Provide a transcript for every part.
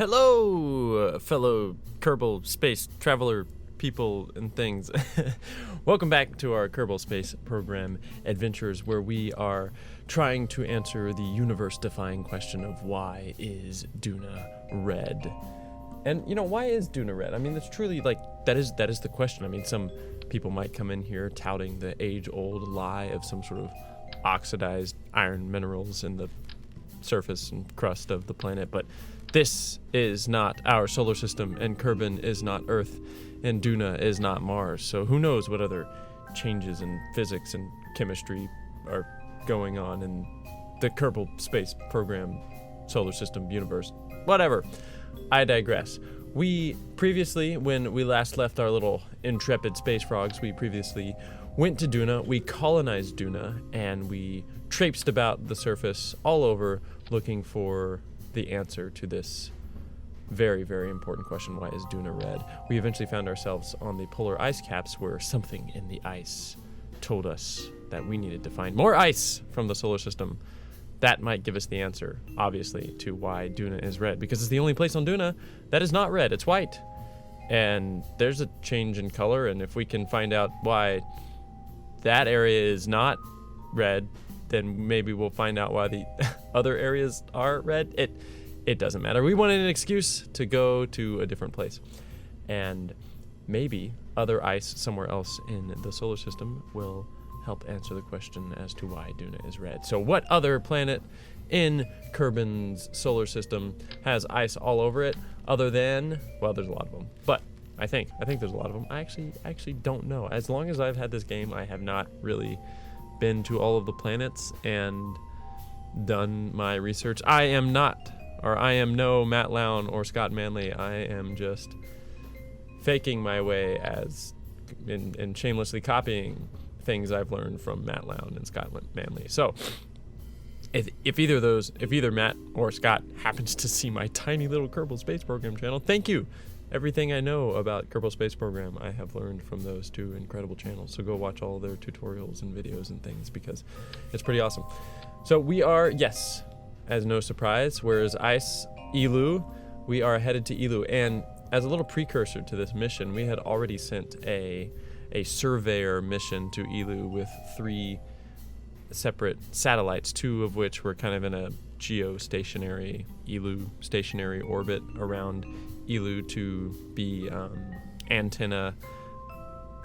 Hello, fellow Kerbal space traveler people and things. Welcome back to our Kerbal space program adventures, where we are trying to answer the universe-defying question of why is Duna red? And why is Duna red? I mean, that's truly that is the question. I mean, some people might come in here touting the age-old lie of some sort of oxidized iron minerals in the surface and crust of the planet, but this is not our solar system, and Kerbin is not Earth, and Duna is not Mars. So who knows what other changes in physics and chemistry are going on in the Kerbal space program, solar system, universe, whatever. I digress. We previously, when we last left our little intrepid space frogs, we previously went to Duna, we colonized Duna, and we traipsed about the surface all over looking for the answer to this very, very important question: why is Duna red? We eventually found ourselves on the polar ice caps, where something in the ice told us that we needed to find more ice from the solar system. That might give us the answer, obviously, to why Duna is red, because it's the only place on Duna that is not red, it's white. And there's a change in color, and if we can find out why that area is not red, then maybe we'll find out why the other areas are red. It doesn't matter. We wanted an excuse to go to a different place. And maybe other ice somewhere else in the solar system will help answer the question as to why Duna is red. So what other planet in Kerbin's solar system has ice all over it other than, well, there's a lot of them, but I think there's a lot of them. I actually don't know. As long as I've had this game, I have not really been to all of the planets and done my research. I am no Matt Lown or Scott Manley. I am just faking my way as in shamelessly copying things I've learned from Matt Lown and Scott Manley. So if either Matt or Scott happens to see my tiny little Kerbal Space Program channel, thank you. Everything I know about Kerbal Space Program, I have learned from those two incredible channels. So go watch all their tutorials and videos and things, because it's pretty awesome. So we are, yes, as no surprise, whereas ice, Eeloo, we are headed to Eeloo. And as a little precursor to this mission, we had already sent a surveyor mission to Eeloo with 3 separate satellites, 2 of which were kind of in a geostationary Eeloo stationary orbit around Eeloo to be antenna.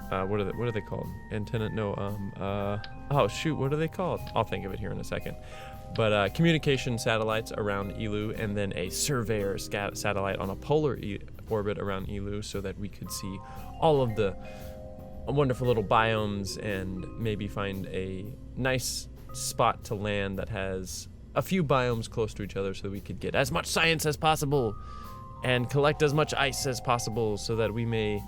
What are they called? Antenna? No. Oh shoot! What are they called? I'll think of it here in a second. But communication satellites around Eeloo, and then a surveyor satellite on a polar orbit around Eeloo, so that we could see all of the wonderful little biomes and maybe find a nice spot to land that has a few biomes close to each other, so that we could get as much science as possible and collect as much ice as possible, so that we may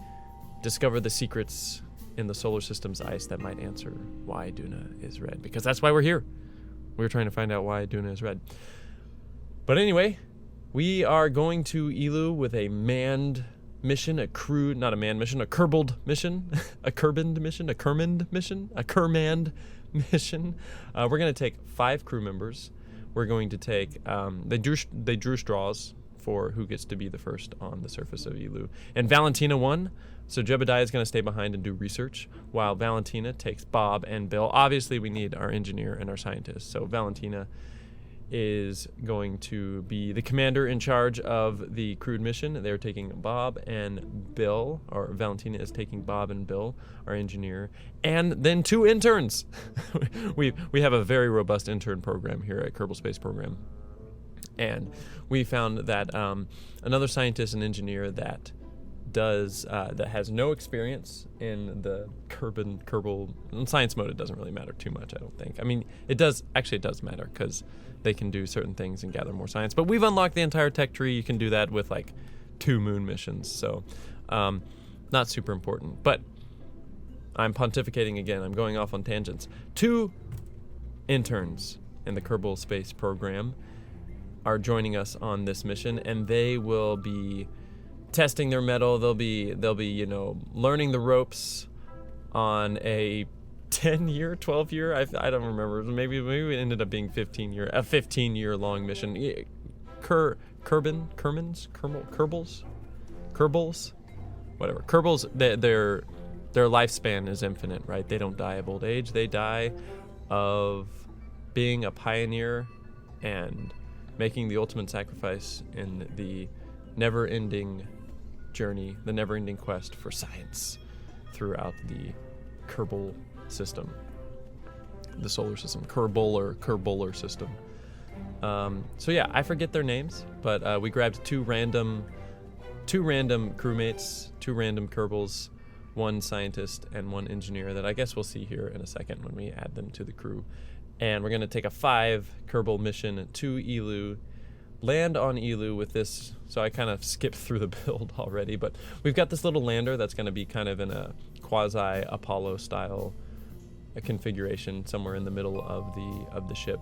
discover the secrets in the solar system's ice that might answer why Duna is red. Because that's why we're here. We're trying to find out why Duna is red. But anyway, we are going to Eeloo with a manned mission, a crewed, not a manned mission, a Kerbal mission, a Kerbin mission, a Kermand mission, a Kermand mission. We're going to take 5 crew members. We're going to take, they drew straws for who gets to be the first on the surface of Eeloo. And Valentina won, so Jebediah is going to stay behind and do research, while Valentina takes Bob and Bill. Obviously, we need our engineer and our scientist, so Valentina is going to be the commander in charge of the crewed mission. They're taking Bob and Bill, or Valentina is taking Bob and Bill, our engineer, and then 2 interns. we have a very robust intern program here at Kerbal Space Program. And we found that another scientist and engineer that has no experience in the Kerbal in science mode. It doesn't really matter too much, I don't think. I mean, it does matter, because they can do certain things and gather more science. But we've unlocked the entire tech tree. You can do that with 2 moon missions, so not super important. But I'm pontificating again. I'm going off on tangents. 2 interns in the Kerbal Space Program are joining us on this mission, and they will be testing their mettle. They'll be learning the ropes on a 10-year, 12-year, I don't remember. Maybe it ended up being a 15-year long mission. Kerbals, whatever. Kerbals, their lifespan is infinite, right? They don't die of old age. They die of being a pioneer and making the ultimate sacrifice in the never-ending journey, the never-ending quest for science throughout the Kerbal system, the solar system, Kerbol or Kerbolar system. So yeah, I forget their names, but we grabbed two random crewmates, two random Kerbals, one scientist and one engineer that I guess we'll see here in a second when we add them to the crew. And we're going to take a 5 Kerbal mission to Eeloo, land on Eeloo with this. So I kind of skipped through the build already, but we've got this little lander that's going to be kind of in a quasi-Apollo style configuration somewhere in the middle of the ship.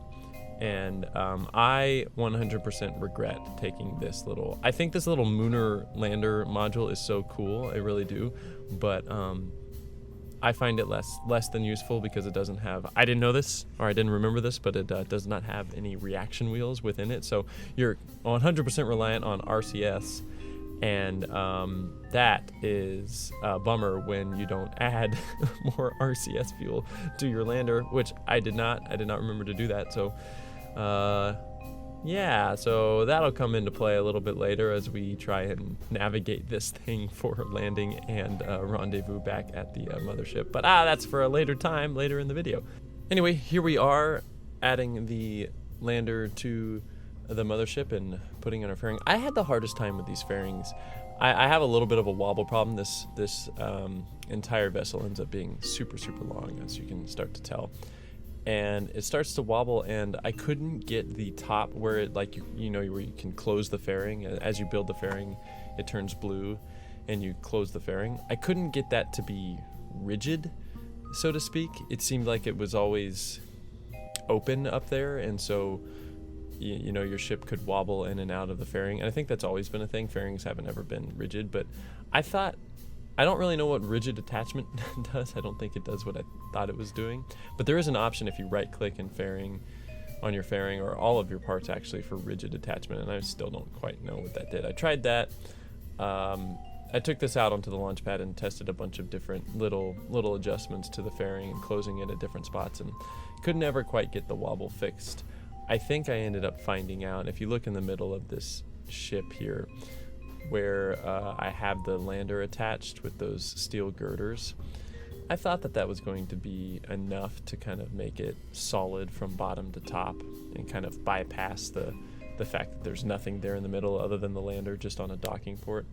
And I 100% regret taking this little, I think this little Mooner lander module is so cool, I really do, but I find it less than useful because it doesn't have, I didn't know this, or I didn't remember this, but it does not have any reaction wheels within it, so you're 100% reliant on RCS, and that is a bummer when you don't add more RCS fuel to your lander, which I did not remember to do that, so yeah, so that'll come into play a little bit later as we try and navigate this thing for landing and rendezvous back at the mothership. But that's for a later time, later in the video. Anyway, here we are adding the lander to the mothership and putting in our fairing. I had the hardest time with these fairings. I have a little bit of a wobble problem. This entire vessel ends up being super long, as you can start to tell. And it starts to wobble, and I couldn't get the top where it, like, you know, where you can close the fairing. As you build the fairing, it turns blue and you close the fairing. I couldn't get that to be rigid, so to speak. It seemed like it was always open up there, and so you know, your ship could wobble in and out of the fairing. And I think that's always been a thing. Fairings haven't ever been rigid, but I don't really know what rigid attachment does. I don't think it does what I thought it was doing. But there is an option if you right-click in fairing, on your fairing, or all of your parts actually, for rigid attachment, and I still don't quite know what that did. I tried that. I took this out onto the Launchpad and tested a bunch of different little adjustments to the fairing and closing it at different spots, and could never quite get the wobble fixed. I think I ended up finding out, if you look in the middle of this ship here, where I have the lander attached with those steel girders, I thought that was going to be enough to kind of make it solid from bottom to top and kind of bypass the fact that there's nothing there in the middle other than the lander just on a docking port.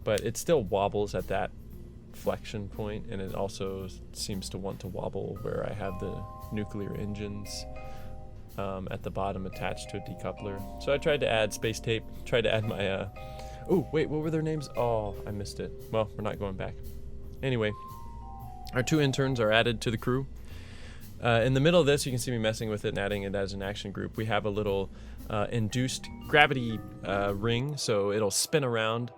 But it still wobbles at that flexion point, and it also seems to want to wobble where I have the nuclear engines at the bottom attached to a decoupler. So I tried to add space tape, tried to add my oh, wait, what were their names? Oh, I missed it. Well, we're not going back. Anyway, our 2 interns are added to the crew. In the middle of this, you can see me messing with it and adding it as an action group. We have a little induced gravity ring, so it'll spin around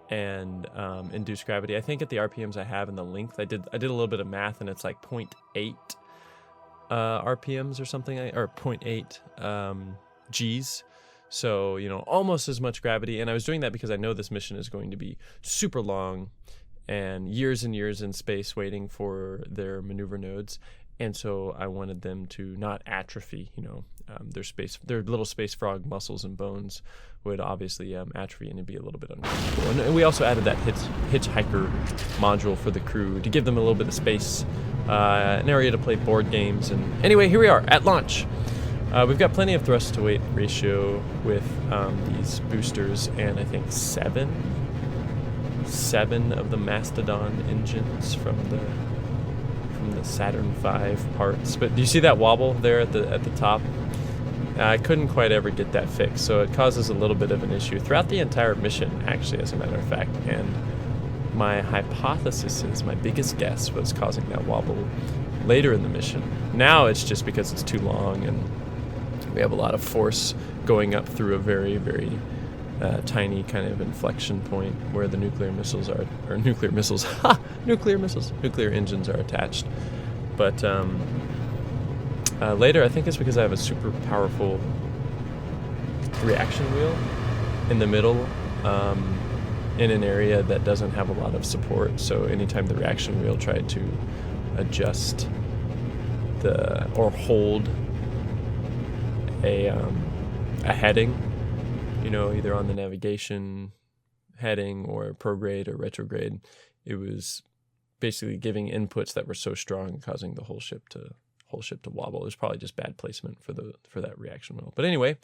and induce gravity. I think at the RPMs I have and the length, I did a little bit of math, and it's like 0.8 RPMs or something, or 0.8 Gs. So, you know, almost as much gravity. And I was doing that because I know this mission is going to be super long and years in space waiting for their maneuver nodes. And so I wanted them to not atrophy, you know, their little space frog muscles and bones would obviously atrophy and it'd be a little bit uncomfortable. And we also added that hitchhiker module for the crew to give them a little bit of space, an area to play board games. And anyway, here we are at launch. We've got plenty of thrust to weight ratio with these boosters, and I think seven of the Mastodon engines from the Saturn V parts. But do you see that wobble there at the top? I couldn't quite ever get that fixed, so it causes a little bit of an issue throughout the entire mission, actually, as a matter of fact. And my hypothesis is, my biggest guess was causing that wobble later in the mission. Now it's just because it's too long and we have a lot of force going up through a very, very tiny kind of inflection point where the nuclear engines are attached. But later, I think it's because I have a super powerful reaction wheel in the middle, in an area that doesn't have a lot of support. So anytime the reaction wheel tried to adjust or hold a heading, either on the navigation heading or prograde or retrograde, it was basically giving inputs that were so strong, causing the whole ship to wobble. It was probably just bad placement for that reaction wheel. But anyway,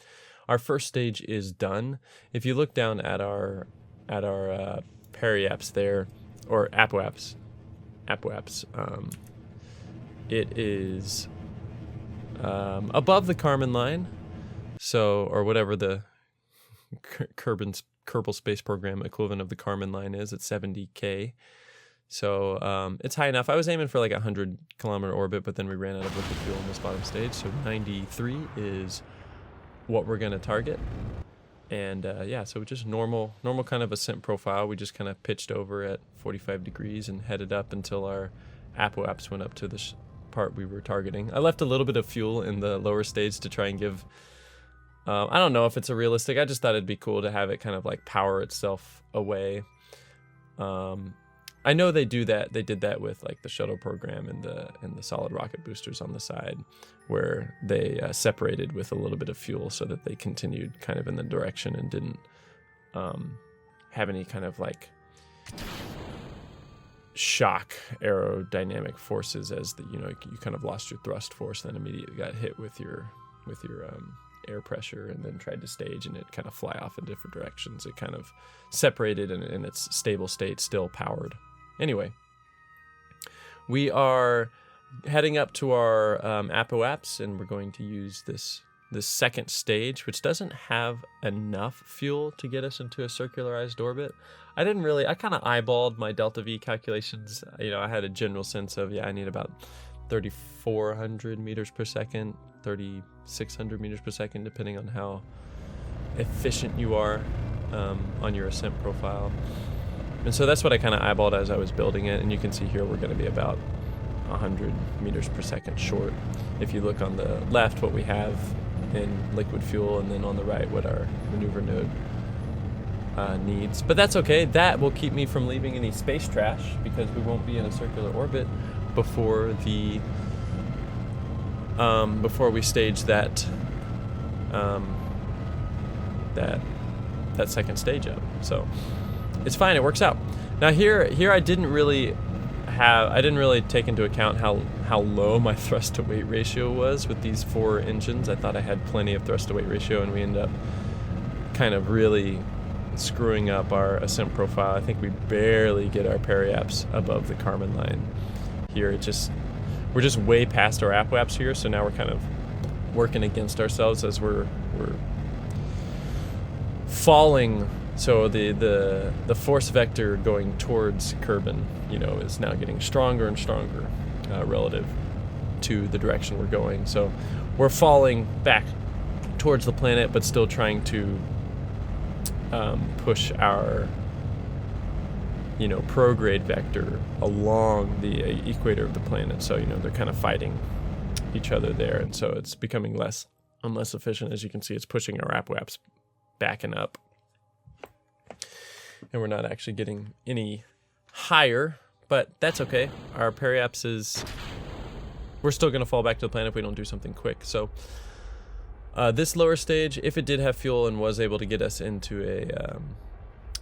our first stage is done. If you look down at our periapse there, or apoapse, it is above the Kármán line, so, or whatever the Kerbal space program equivalent of the Kármán line is, at 70K. So it's high enough. I was aiming for like 100-kilometer orbit, but then we ran out of liquid fuel in this bottom stage. So 93 is what we're going to target. And so just normal kind of ascent profile. We just kind of pitched over at 45 degrees and headed up until our apoapse went up to the part we were targeting. I left a little bit of fuel in the lower stage to try and give... I don't know if it's a realistic. I just thought it'd be cool to have it kind of like power itself away. I know they do that. They did that with like the shuttle program and the solid rocket boosters on the side, where they separated with a little bit of fuel so that they continued kind of in the direction and didn't have any kind of like shock aerodynamic forces as you kind of lost your thrust force, then immediately got hit with your air pressure and then tried to stage and it kind of fly off in different directions. It kind of separated and in its stable state still powered. Anyway, we are heading up to our apoapse, and we're going to use this second stage, which doesn't have enough fuel to get us into a circularized orbit. I kind of eyeballed my delta V calculations. I had a general sense of, I need about 3,400 meters per second, 3,600 meters per second, depending on how efficient you are on your ascent profile. And so that's what I kind of eyeballed as I was building it. And you can see here we're going to be about 100 meters per second short. If you look on the left what we have in liquid fuel, and then on the right what our maneuver node needs. But that's okay. That will keep me from leaving any space trash, because we won't be in a circular orbit before we stage that second stage up. So it's fine. It works out. Now here I didn't really take into account how low my thrust to weight ratio was with these 4 engines. I thought I had plenty of thrust to weight ratio, and we ended up kind of really screwing up our ascent profile. I think we barely get our periapse above the Kármán line here. We're just way past our apoapse here, so now we're kind of working against ourselves as we're falling. So the force vector going towards Kerbin, is now getting stronger and stronger relative to the direction we're going. So we're falling back towards the planet, but still trying to push our prograde vector along the equator of the planet. So they're kind of fighting each other there, and so it's becoming less and less efficient. As you can see, it's pushing our apoapse back and up. And we're not actually getting any higher, but that's okay. Our periapse we're still going to fall back to the planet if we don't do something quick. So this lower stage, if it did have fuel and was able to get us into a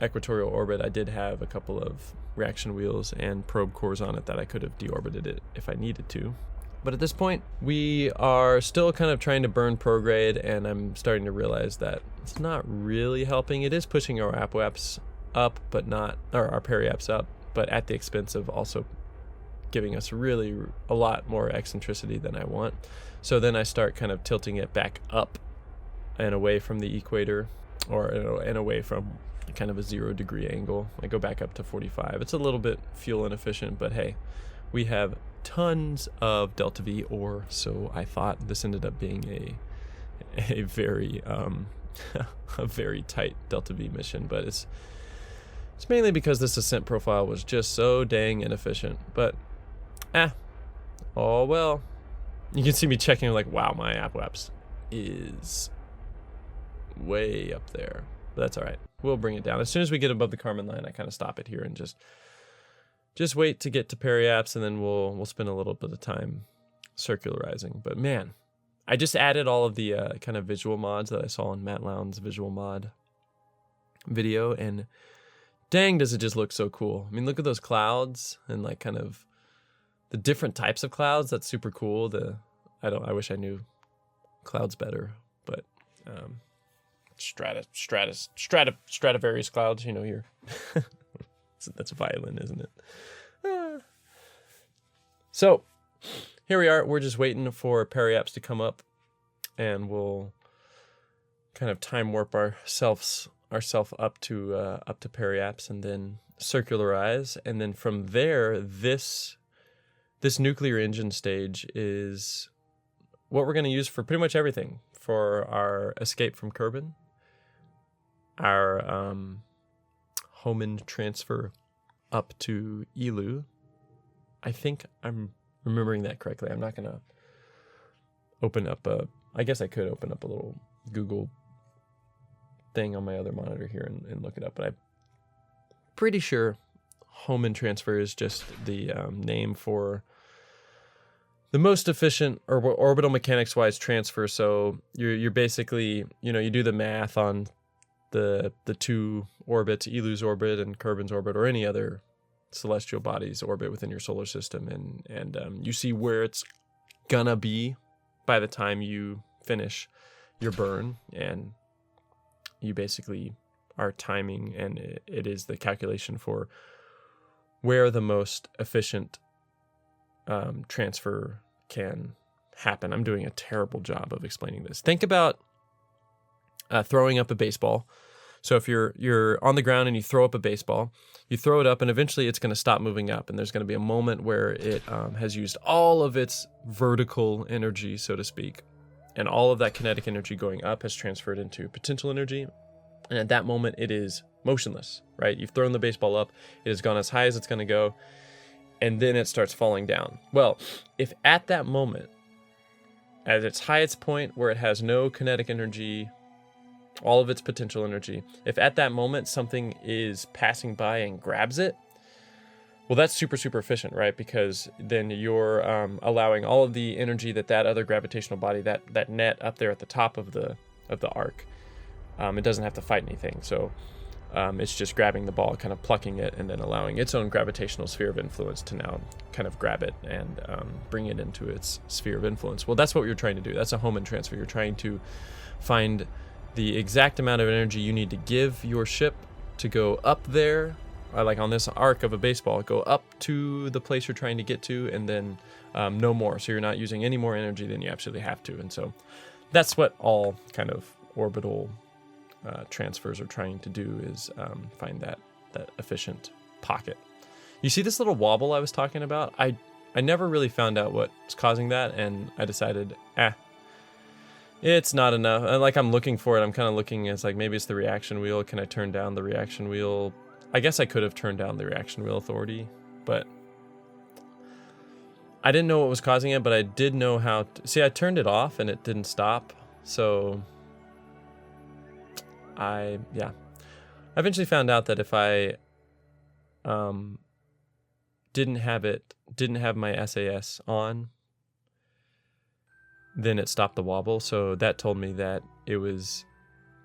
equatorial orbit, I did have a couple of reaction wheels and probe cores on it that I could have deorbited it if I needed to. But at this point, we are still kind of trying to burn prograde, and I'm starting to realize that it's not really helping. It is pushing our apoapse up, but not, or our periapse up, but at the expense of also giving us really a lot more eccentricity than I want. So then I start kind of tilting it back up and away from the equator, or and away from kind of a 0-degree angle. I go back up to 45. It's a little bit fuel inefficient, but hey, we have tons of delta V ore, so I thought this ended up being a very a very tight delta V mission, but it's mainly because this ascent profile was just so dang inefficient. But oh well. You can see me checking like, wow, my apoapse is way up there. but that's all right. We'll bring it down. As soon as we get above the Kármán line, I kind of stop it here and just wait to get to periapse, and then we'll spend a little bit of time circularizing. But man, I just added all of the kind of visual mods that I saw in Matt Lowndes' visual mod video, and dang, does it just look so cool. I mean, look at those clouds and like kind of the different types of clouds. That's super cool. I wish I knew clouds better, but Stradivarius clouds, you know, here. That's a violin, isn't it? So here we are. We're just waiting for periapse to come up, and we'll kind of time warp ourselves up to periapse, and then circularize, and then from there, this nuclear engine stage is what we're going to use for pretty much everything. For our escape from Kerbin, our Hohmann transfer up to Eeloo. I think I'm remembering that correctly. I'm not going to open up I guess I could open up a little Google thing on my other monitor here and look it up, but I'm pretty sure Hohmann transfer is just the name for the most efficient or orbital mechanics wise transfer. So you're basically, you know, you do the math on the two orbits, Eeloo's orbit and Kerbin's orbit, or any other celestial body's orbit within your solar system, and you see where it's gonna be by the time you finish your burn, and you basically are timing, and it is the calculation for where the most efficient transfer can happen. I'm doing a terrible job of explaining this. Think about throwing up a baseball. So if you're on the ground and you throw up a baseball, you throw it up, and eventually it's going to stop moving up, and there's going to be a moment where it has used all of its vertical energy, so to speak, and all of that kinetic energy going up has transferred into potential energy, and at that moment it is motionless, right? You've thrown the baseball up, it has gone as high as it's going to go, and then it starts falling down. Well, if at that moment, at its highest point where it has no kinetic energy, all of its potential energy, if at that moment something is passing by and grabs it, well, that's super, super efficient, right? Because then you're allowing all of the energy that other gravitational body, that net up there at the top of the arc, it doesn't have to fight anything. So it's just grabbing the ball, kind of plucking it, and then allowing its own gravitational sphere of influence to now kind of grab it and bring it into its sphere of influence. Well, that's what you're trying to do. That's a Hohmann transfer. You're trying to find the exact amount of energy you need to give your ship to go up there, like on this arc of a baseball, go up to the place you're trying to get to, and then no more. So you're not using any more energy than you absolutely have to. And so that's what all kind of orbital transfers are trying to do, is find that efficient pocket. You see this little wobble I was talking about? I never really found out what's causing that, and I decided, it's not enough. Like, I'm looking for it. I'm kind of looking, it's like, maybe it's the reaction wheel. Can I turn down the reaction wheel? I guess I could have turned down the reaction wheel authority, but I didn't know what was causing it, but I did know how to. See, I turned it off and it didn't stop. So I eventually found out that if I didn't have my SAS on, then it stopped the wobble. So that told me that it was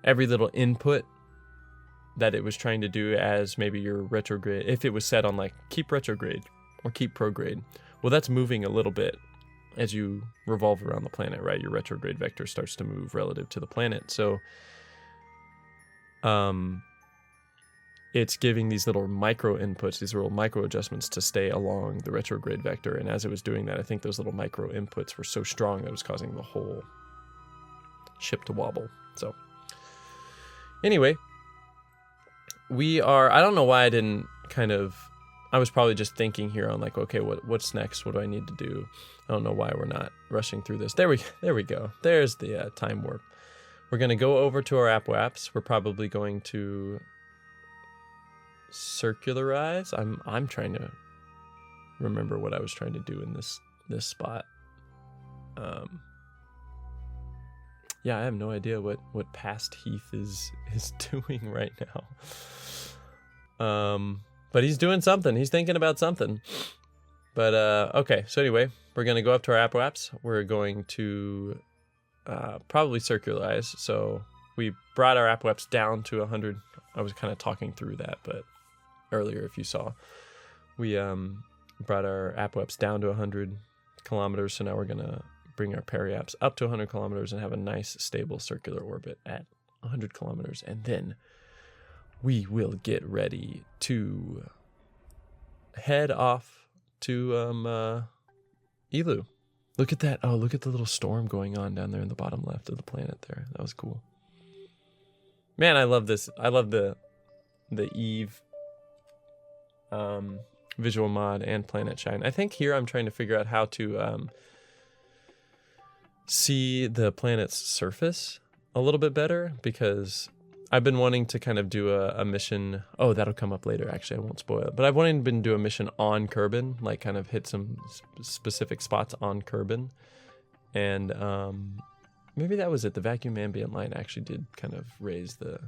every little input that it was trying to do as maybe your retrograde, if it was set on like keep retrograde or keep prograde, well, that's moving a little bit as you revolve around the planet, right? Your retrograde vector starts to move relative to the planet. So it's giving these little micro inputs, these little micro adjustments to stay along the retrograde vector. And as it was doing that, I think those little micro inputs were so strong that it was causing the whole ship to wobble. So anyway, I don't know why I didn't I was probably just thinking here on like, okay, what's next? What do I need to do? I don't know why we're not rushing through this. There we go. There's the time warp. We're going to go over to our app-waps. We're probably going to circularize. I'm trying to remember what I was trying to do in this spot. Yeah, I have no idea what past Heath is doing right now. But he's doing something. He's thinking about something. But okay, so anyway, we're gonna go up to our app-waps. We're going to probably circularize. So we brought our app-waps down to 100. I was kind of talking through that, but earlier, if you saw, we brought our app-waps down to 100 kilometers. So now we're gonna bring our peri-apps up to 100 kilometers and have a nice, stable circular orbit at 100 kilometers, and then we will get ready to head off to Eeloo. Look at that. Oh, look at the little storm going on down there in the bottom left of the planet there. That was cool. Man, I love this. I love the Eve visual mod and planetshine. I think here I'm trying to figure out how to see the planet's surface a little bit better, because I've been wanting to kind of do a mission. Oh, that'll come up later. Actually, I won't spoil it. But I've wanted to do a mission on Kerbin, like kind of hit some specific spots on Kerbin. And maybe that was it. The vacuum ambient light actually did kind of raise the...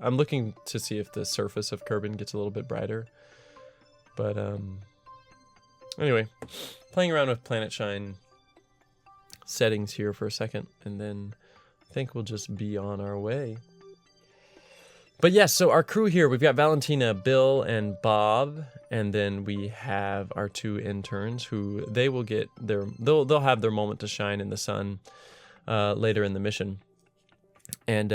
I'm looking to see if the surface of Kerbin gets a little bit brighter. But anyway, playing around with planetshine settings here for a second, and then I think we'll just be on our way. But yes, so our crew here, we've got Valentina, Bill, and Bob, and then we have our 2 interns who they will get they'll have their moment to shine in the sun later in the mission. And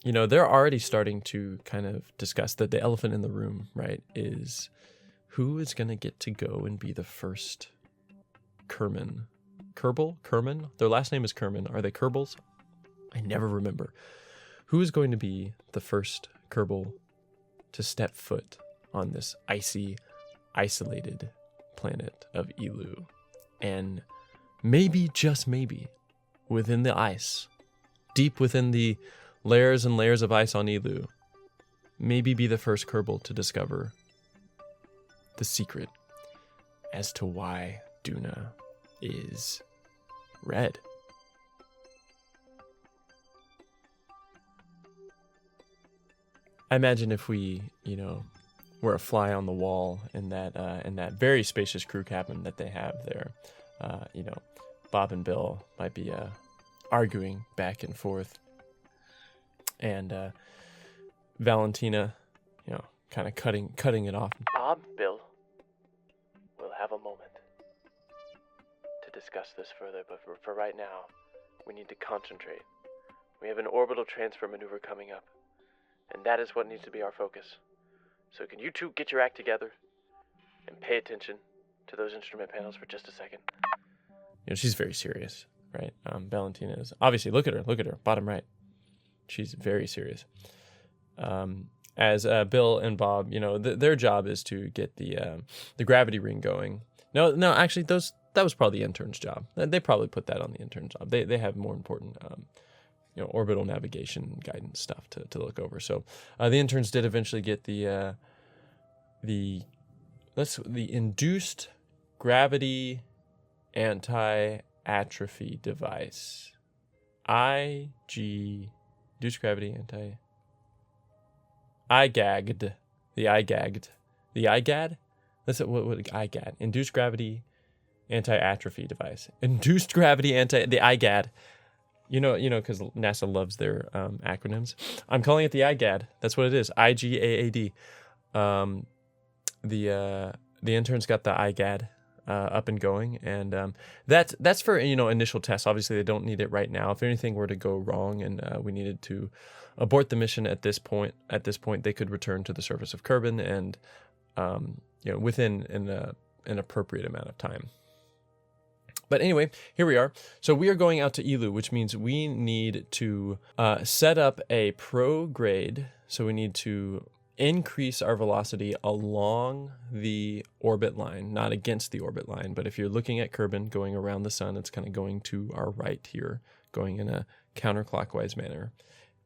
you know, they're already starting to kind of discuss that the elephant in the room, right, is who is going to get to go and be the first Kerbal? Kerman? Their last name is Kerman. Are they Kerbals? I never remember. Who is going to be the first Kerbal to step foot on this icy, isolated planet of Eeloo? And maybe, just maybe, within the ice, deep within the layers and layers of ice on Eeloo, maybe be the first Kerbal to discover the secret as to why Duna is red. I imagine if we, you know, were a fly on the wall in that very spacious crew cabin that they have there, you know, Bob and Bill might be arguing back and forth, and Valentina, you know, kind of cutting it off. Bob, Bill, we'll have a moment to discuss this further, but for right now, we need to concentrate. We have an orbital transfer maneuver coming up, and that is what needs to be our focus. So can you two get your act together and pay attention to those instrument panels for just a second? You know, she's very serious, right? Valentina is, obviously, look at her, bottom right. She's very serious. As Bill and Bob, you know, their job is to get the gravity ring going. No, actually, that was probably the intern's job. They probably put that on the intern's job. They have more important, you know, orbital navigation guidance stuff to look over. So the interns did eventually get the induced gravity anti-atrophy device. Induced gravity IGAAD. The IGAAD? That's what IGAAD. Induced gravity anti-atrophy device. Induced gravity the IGAAD. You know, because NASA loves their acronyms. I'm calling it the IGAAD. That's what it is. IGAAD. The interns got the IGAAD up and going, and that's for, you know, initial tests. Obviously, they don't need it right now. If anything were to go wrong and we needed to abort the mission at this point, they could return to the surface of Kerbin, and you know, within an appropriate amount of time. But anyway, here we are. So we are going out to Eeloo, which means we need to set up a prograde. So we need to increase our velocity along the orbit line, not against the orbit line. But if you're looking at Kerbin going around the sun, it's kind of going to our right here, going in a counterclockwise manner.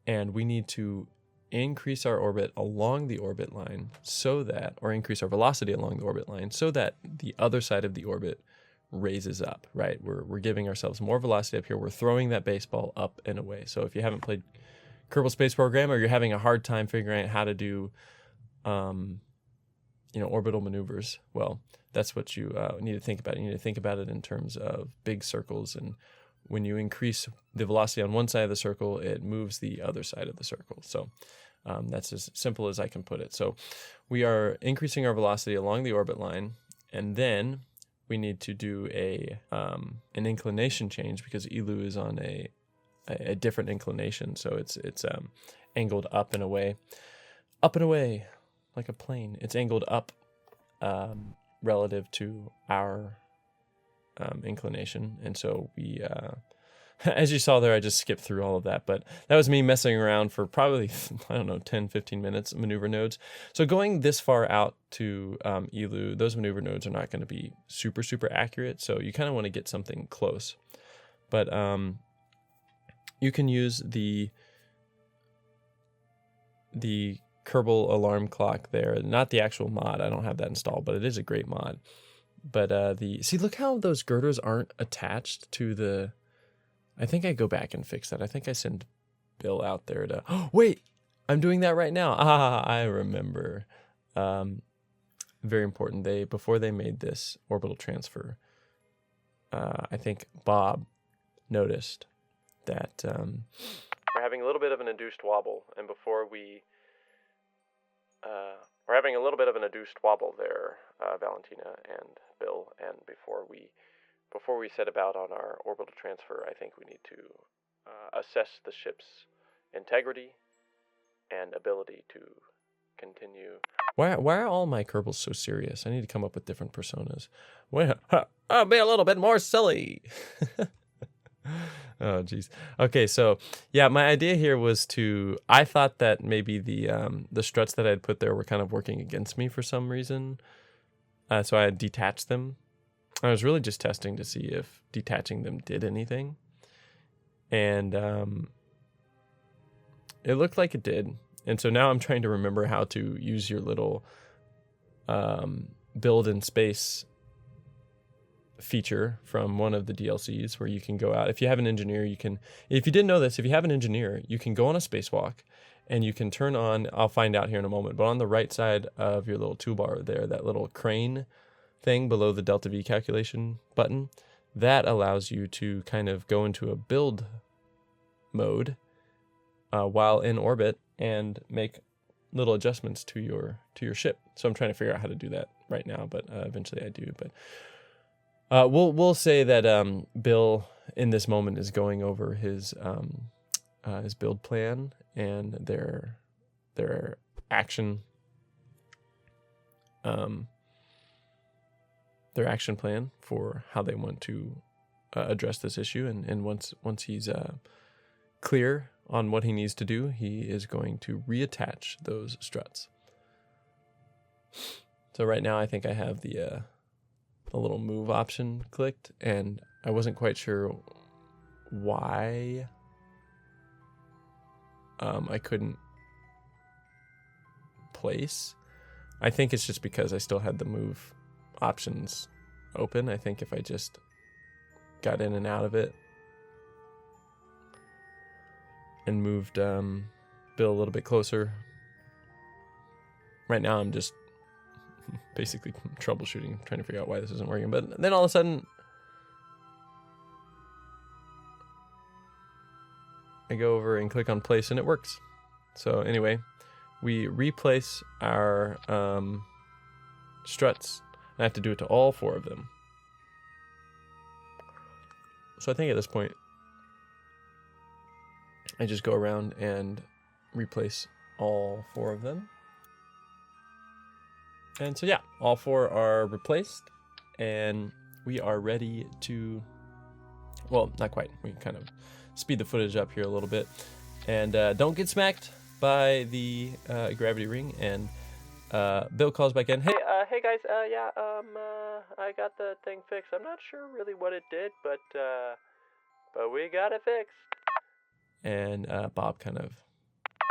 And we need to increase our orbit along the orbit line so that, or increase our velocity along the orbit line so that the other side of the orbit raises up, right? We're giving ourselves more velocity up here. We're throwing that baseball up and away. So if you haven't played Kerbal Space Program, or you're having a hard time figuring out how to do, orbital maneuvers, well, that's what you need to think about. You need to think about it in terms of big circles, and when you increase the velocity on one side of the circle, it moves the other side of the circle. So that's as simple as I can put it. So we are increasing our velocity along the orbit line, and then we need to do an inclination change, because Eeloo is on a different inclination. So it's angled up and away, like a plane. It's angled up relative to our inclination. And so we, as you saw there, I just skipped through all of that, but that was me messing around for probably, 10, 15 minutes, maneuver nodes. So going this far out to Eeloo, those maneuver nodes are not going to be super, super accurate. So you kind of want to get something close. But you can use the Kerbal alarm clock there, not the actual mod. I don't have that installed, but it is a great mod. But see, look how those girders aren't attached to the. I think I go back and fix that. I think I send Bill out there to. Oh, wait, I'm doing that right now. I remember. Very important. Before they made this orbital transfer, I think Bob noticed that we're having a little bit of an induced wobble, and before we're having a little bit of an induced wobble there, Valentina and Bill, and before we set about on our orbital transfer, I think we need to assess the ship's integrity and ability to continue. Why are all my Kerbals so serious? I need to come up with different personas. Well, I'll be a little bit more silly. Oh, geez. Okay, so yeah, my idea here was I thought that maybe the struts that I'd put there were kind of working against me for some reason. So I had detached them. I was really just testing to see if detaching them did anything. And it looked like it did. And so now I'm trying to remember how to use your little build in space feature from one of the DLCs, where you can go out. If you have an engineer, if you didn't know this, if you have an engineer, you can go on a spacewalk and you can turn on, I'll find out here in a moment, but on the right side of your little toolbar there, that little crane thing below the delta V calculation button, that allows you to kind of go into a build mode while in orbit and make little adjustments to your ship. So I'm trying to figure out how to do that right now, but eventually I do. But we'll say that Bill in this moment is going over his build plan and their action plan for how they want to address this issue. And once he's clear on what he needs to do, he is going to reattach those struts. So right now I think I have the little move option clicked, and I wasn't quite sure why I couldn't place. I think it's just because I still had the move options open. I think if I just got in and out of it and moved Bill a little bit closer. Right now I'm just basically troubleshooting, trying to figure out why this isn't working. But then all of a sudden I go over and click on place and it works. So anyway, we replace our struts. I have to do it to all 4 of them. So I think at this point I just go around and replace all 4 of them. And so yeah, all 4 are replaced, and we are ready to, well, not quite. We can kind of speed the footage up here a little bit. And don't get smacked by the gravity ring. And Bill calls back in. Hey guys, I got the thing fixed. I'm not sure really what it did, but we got it fixed. And Bob kind of,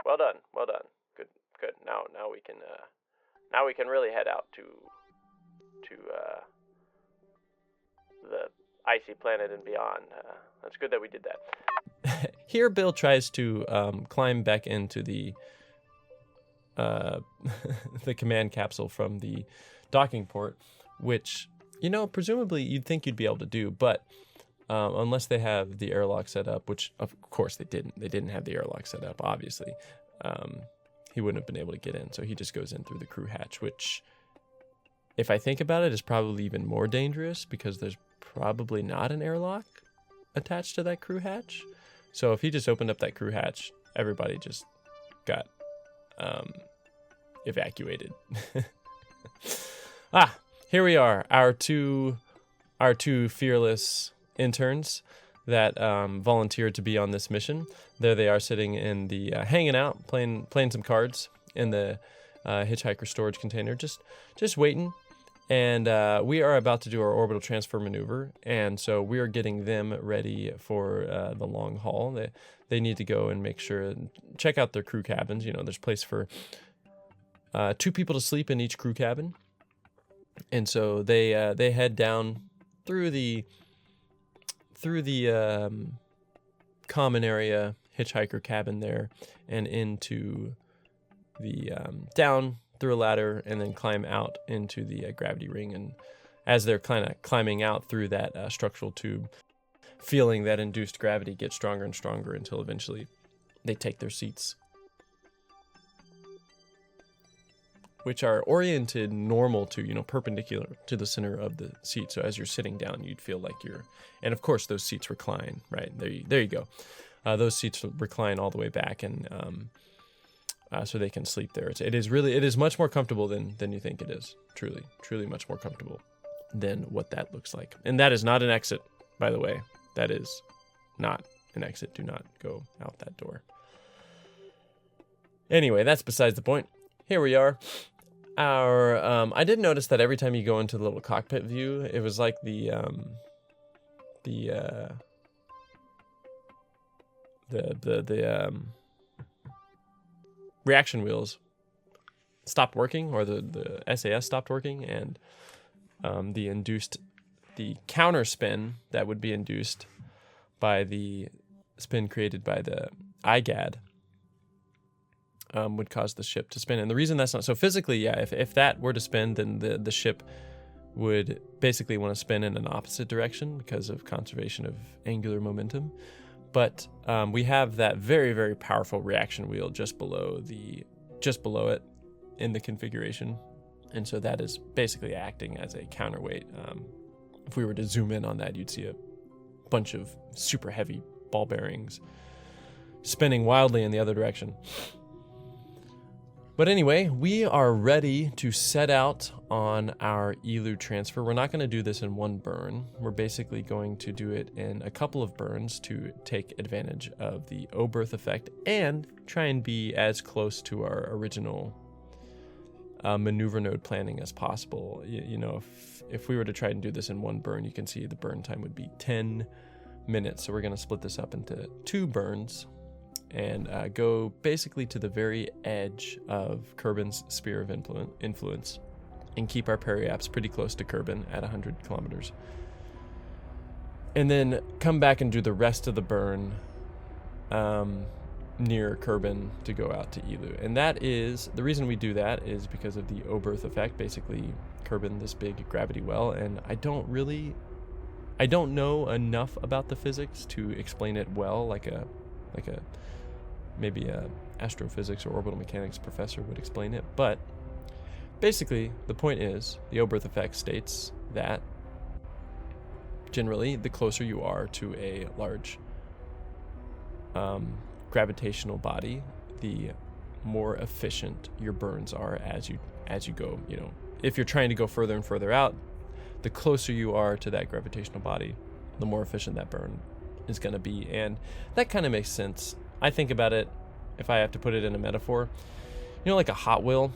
well done, good. Now we can really head out to the icy planet and beyond. That's good that we did that. Here, Bill tries to climb back into the the command capsule from the docking port, which, presumably you'd think you'd be able to do, but unless they have the airlock set up, which of course they didn't. They didn't have the airlock set up, obviously. He wouldn't have been able to get in, so he just goes in through the crew hatch, which, if I think about it, is probably even more dangerous because there's probably not an airlock attached to that crew hatch. So if he just opened up that crew hatch, everybody just got evacuated. Here we are, our two fearless interns that volunteered to be on this mission. There they are, sitting in the hanging out, playing some cards in the hitchhiker storage container, just waiting. And we are about to do our orbital transfer maneuver, and so we are getting them ready for the long haul. They need to go and make sure, check out their crew cabins. There's place for 2 people to sleep in each crew cabin, and so they head down through the common area hitchhiker cabin there, and into the down through a ladder, and then climb out into the gravity ring. And as they're kind of climbing out through that structural tube, feeling that induced gravity get stronger and stronger until eventually they take their seats, which are oriented normal to, perpendicular to the center of the seat. So as you're sitting down, you'd feel like and of course those seats recline, right? There you go. Those seats recline all the way back, and so they can sleep there. It is much more comfortable than you think it is. Truly much more comfortable than what that looks like. And that is not an exit, by the way. That is not an exit. Do not go out that door. Anyway, that's besides the point. Here we are. I did notice that every time you go into the little cockpit view, it was like the reaction wheels stopped working, or the SAS stopped working, and the counter spin that would be induced by the spin created by the IGAAD would cause the ship to spin. And the reason that's not so physically, if that were to spin, then the ship would basically want to spin in an opposite direction because of conservation of angular momentum. But we have that very, very powerful reaction wheel just below it in the configuration, and so that is basically acting as a counterweight. If we were to zoom in on that, you'd see a bunch of super heavy ball bearings spinning wildly in the other direction. But anyway, we are ready to set out on our Eeloo transfer. We're not going to do this in one burn. We're basically going to do it in a couple of burns to take advantage of the O-berth effect and try and be as close to our original maneuver node planning as possible. If we were to try and do this in one burn, you can see the burn time would be 10 minutes. So we're going to split this up into 2 burns and go basically to the very edge of Kerbin's sphere of influence and keep our periaps pretty close to Kerbin at 100 kilometers. And then come back and do the rest of the burn near Kerbin to go out to Eeloo. And that is, the reason we do that is because of the O-berth effect. Basically, Kerbin, this big gravity well, and I don't know enough about the physics to explain it well, maybe a astrophysics or orbital mechanics professor would explain it. But basically, the point is, the O-berth effect states that generally, the closer you are to a large gravitational body, the more efficient your burns are as you go. If you're trying to go further and further out, the closer you are to that gravitational body, the more efficient that burn is going to be. And that kind of makes sense. I think about it, if I have to put it in a metaphor, like a Hot Wheel.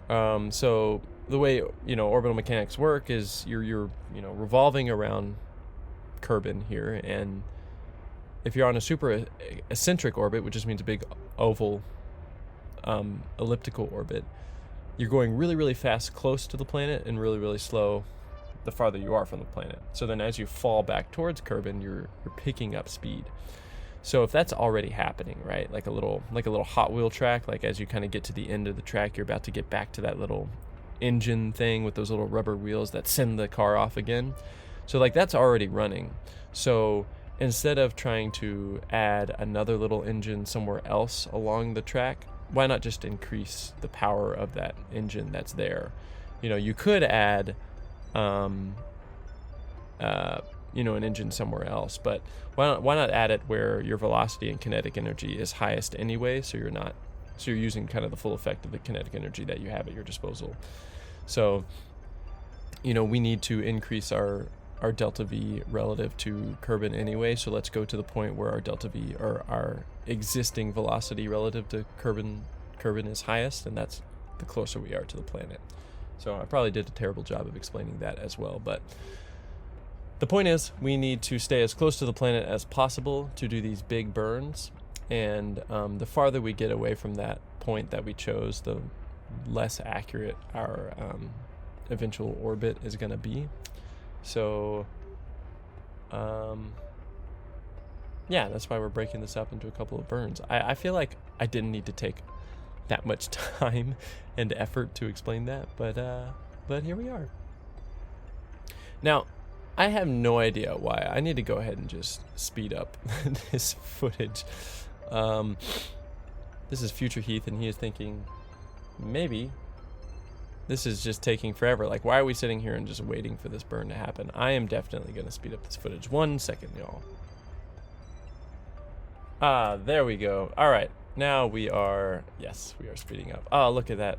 So the way orbital mechanics work is you're revolving around Kerbin here, and if you're on a super eccentric orbit, which just means a big oval elliptical orbit, you're going really, really fast close to the planet and really, really slow the farther you are from the planet. So then as you fall back towards Kerbin, you're picking up speed. So if that's already happening, right, like a little Hot Wheel track, like as you kind of get to the end of the track, you're about to get back to that little engine thing with those little rubber wheels that send the car off again. So like that's already running. So instead of trying to add another little engine somewhere else along the track, why not just increase the power of that engine that's there? You know, you could add an engine somewhere else, but why not add it where your velocity and kinetic energy is highest anyway, so you're using kind of the full effect of the kinetic energy that you have at your disposal. So, you know, we need to increase our delta V relative to Kerbin anyway, so let's go to the point where our delta V, or our existing velocity relative to Kerbin is highest, and that's the closer we are to the planet. So I probably did a terrible job of explaining that as well, but the point is we need to stay as close to the planet as possible to do these big burns, and the farther we get away from that point that we chose, the less accurate our eventual orbit is going to be. So yeah, that's why we're breaking this up into a couple of burns. I feel like I didn't need to take that much time and effort to explain that, but here we are. Now, I have no idea why. I need to go ahead and just speed up this footage. This is future Heath, and he is thinking, maybe this is just taking forever. Like, why are we sitting here and just waiting for this burn to happen? I am definitely going to speed up this footage. 1 second, y'all. There we go. All right. Now we are speeding up. Oh, look at that.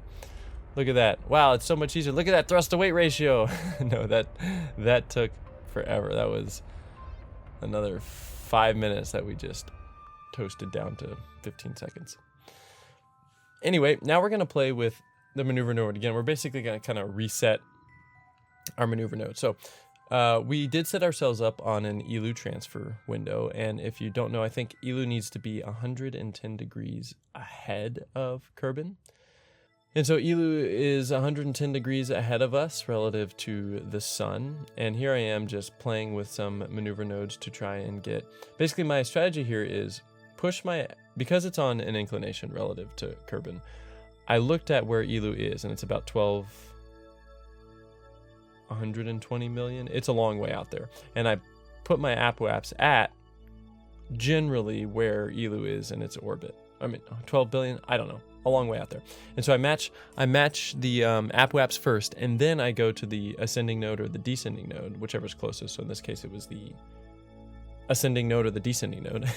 Look at that. Wow, it's so much easier. Look at that thrust to weight ratio. No, that took forever. That was another 5 minutes that we just toasted down to 15 seconds. Anyway, now we're going to play with the maneuver node again. We're basically going to kind of reset our maneuver node. So we did set ourselves up on an Eeloo transfer window, and if you don't know, I think Eeloo needs to be 110 degrees ahead of Kerbin. And so Eeloo is 110 degrees ahead of us relative to the sun, and here I am just playing with some maneuver nodes to try and get... Basically, my strategy here is because it's on an inclination relative to Kerbin, I looked at where Eeloo is, and it's about 120 million. It's a long way out there. And I put my apoapse at generally where Eeloo is in its orbit. I mean, 12 billion? I don't know. A long way out there. And so I match the apoapse first, and then I go to the ascending node or the descending node, whichever's closest. So in this case, it was the ascending node or the descending node.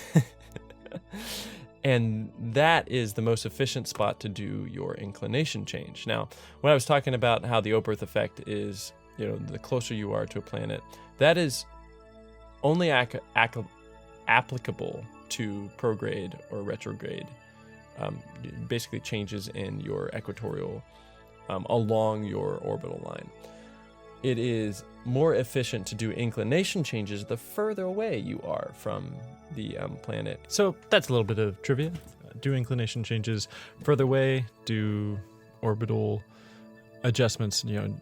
And that is the most efficient spot to do your inclination change. Now, when I was talking about how the Oberth effect is, you know, the closer you are to a planet, that is only applicable to prograde or retrograde, basically changes in your equatorial along your orbital line. It is more efficient to do inclination changes the further away you are from the planet. So that's a little bit of trivia. Do inclination changes further away, do orbital adjustments, you know,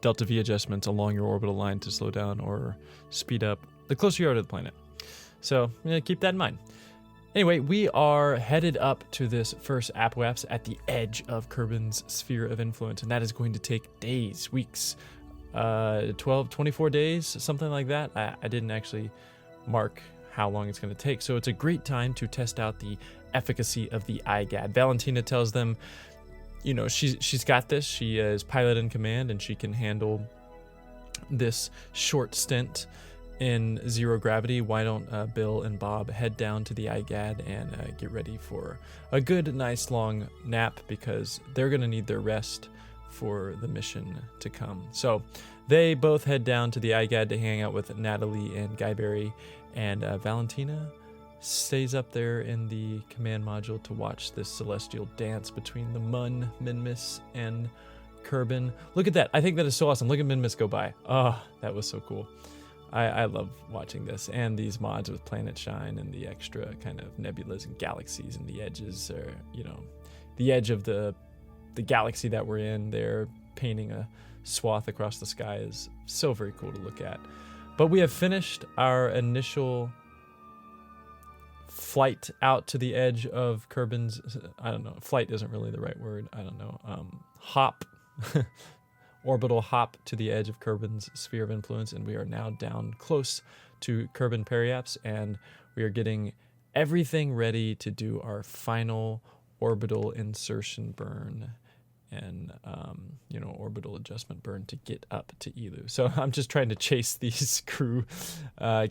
delta V adjustments along your orbital line to slow down or speed up the closer you are to the planet. So keep that in mind. Anyway, we are headed up to this first apoapse at the edge of Kerbin's sphere of influence, and that is going to take days, weeks, 24 days, something like that. I didn't actually mark how long it's going to take, so it's a great time to test out the efficacy of the IGAAD. Valentina tells them, you know, she's got this. She is pilot in command, and she can handle this short stint in zero gravity. Why don't Bill and Bob head down to the IGAAD and get ready for a good, nice long nap, because they're going to need their rest for the mission to come. So they both head down to the IGAAD to hang out with Natalie and Giberry, and Valentina stays up there in the command module to watch this celestial dance between the Mun, Minmus, and Kerbin. Look at that. I think that is so awesome. Look at Minmus go by. Oh, that was so cool. I love watching this, and these mods with planetshine and the extra kind of nebulas and galaxies and the edges, or, you know, the edge of the galaxy that we're in. They're painting a swath across the sky is so very cool to look at. But we have finished our initial flight out to the edge of Kerbin's, I don't know, flight isn't really the right word, I don't know, hop, orbital hop to the edge of Kerbin's sphere of influence, and we are now down close to Kerbin periapse, and we are getting everything ready to do our final orbital insertion burn and orbital adjustment burn to get up to Eeloo. So I'm just trying to chase these crew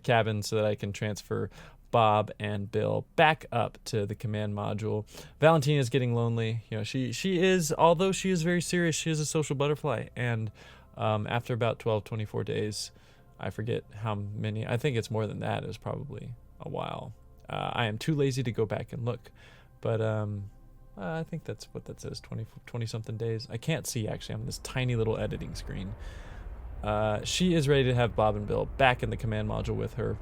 cabins so that I can transfer Bob and Bill back up to the command module. Valentina is getting lonely. She is, although she is very serious, she is a social butterfly. And after about 12, 24 days, I forget how many, I think it's more than that. It was probably a while. I am too lazy to go back and look, but I think that's what that says, 20 something days. I can't see actually on this tiny little editing screen. She is ready to have Bob and Bill back in the command module with her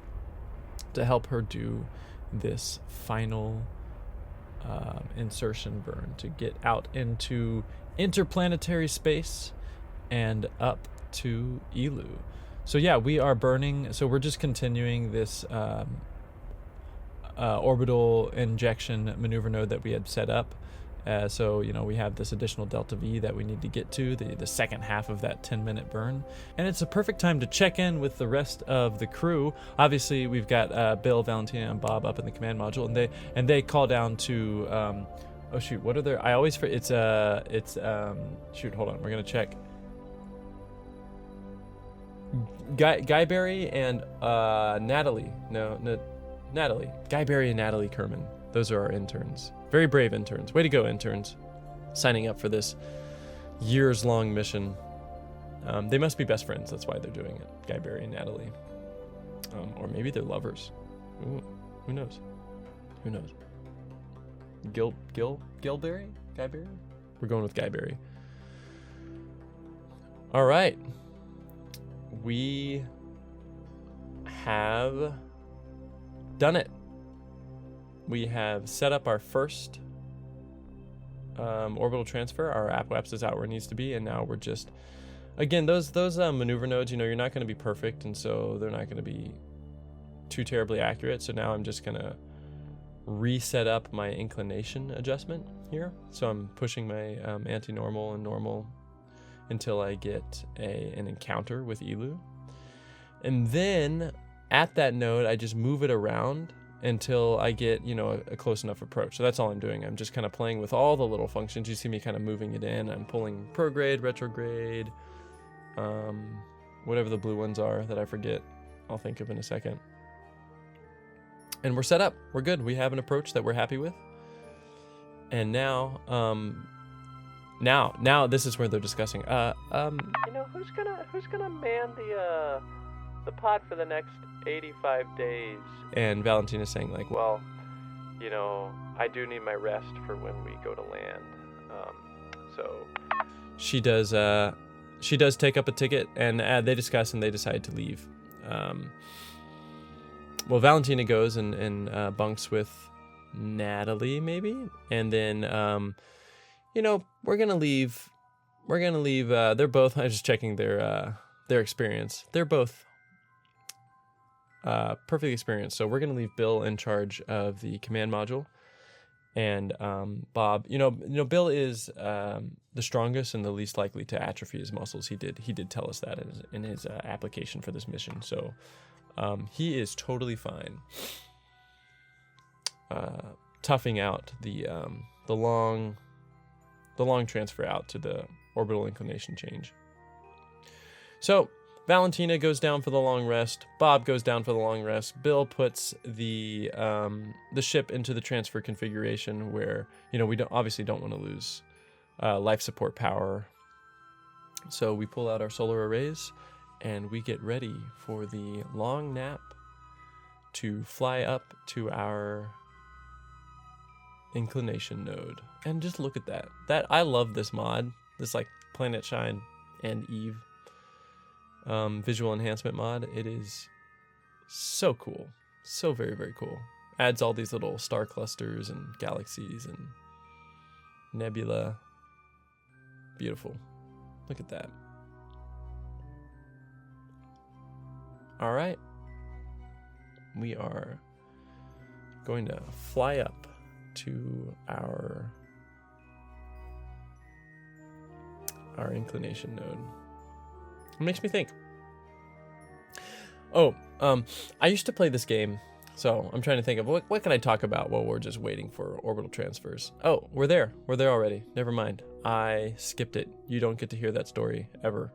to help her do this final insertion burn to get out into interplanetary space and up to Eeloo. So yeah, we are burning. So we're just continuing this orbital injection maneuver node that we had set up. So we have this additional delta V that we need to get to, the second half of that 10-minute burn. And it's a perfect time to check in with the rest of the crew. Obviously, we've got Bill, Valentina, and Bob up in the command module, and they call down to oh shoot, what are their, I always forget, shoot, hold on, we're gonna check. Giberry and Natalie. Natalie. Giberry and Natalie Kerman. Those are our interns. Very brave interns. Way to go, interns. Signing up for this years-long mission. They must be best friends. That's why they're doing it. Giberry and Natalie. Or maybe they're lovers. Ooh, who knows? Who knows? Gilberry? Giberry? We're going with Giberry. All right. We have done it. We have set up our first orbital transfer. Our apoapse is out where it needs to be, and now we're just, again, those maneuver nodes, you're not going to be perfect, and so they're not going to be too terribly accurate. So now I'm just going to reset up my inclination adjustment here. So I'm pushing my anti-normal and normal until I get an encounter with Eeloo. And then at that node, I just move it around until I get, a close enough approach. So that's all I'm doing. I'm just kind of playing with all the little functions. You see me kind of moving it in. I'm pulling prograde, retrograde, whatever the blue ones are that I forget. I'll think of in a second. And we're set up. We're good. We have an approach that we're happy with. And now, now this is where they're discussing. Who's gonna man the pod for the next 85 days? And Valentina's saying like, well, I do need my rest for when we go to land. So she does take up a ticket, and they discuss and they decide to leave. Well, Valentina goes and bunks with Natalie maybe, and then we're gonna leave. They're both. I'm just checking their experience. They're both perfect experience. So we're gonna leave Bill in charge of the command module, and Bob. Bill is the strongest and the least likely to atrophy his muscles. He did tell us that in his application for this mission. So he is totally fine. Toughing out the long transfer out to the orbital inclination change. So Valentina goes down for the long rest. Bob goes down for the long rest. Bill puts the ship into the transfer configuration where we obviously don't want to lose life support power. So we pull out our solar arrays and we get ready for the long nap to fly up to our inclination node. And just look at that. I love this mod. This like planetshine and Eve visual enhancement mod. It is so cool. So very, very cool. Adds all these little star clusters and galaxies and nebula. Beautiful. Look at that. All right. We are going to fly up to our inclination node. It makes me think. Oh, I used to play this game, so I'm trying to think of what can I talk about while we're just waiting for orbital transfers. Oh, we're there. We're there already. Never mind. I skipped it. You don't get to hear that story ever.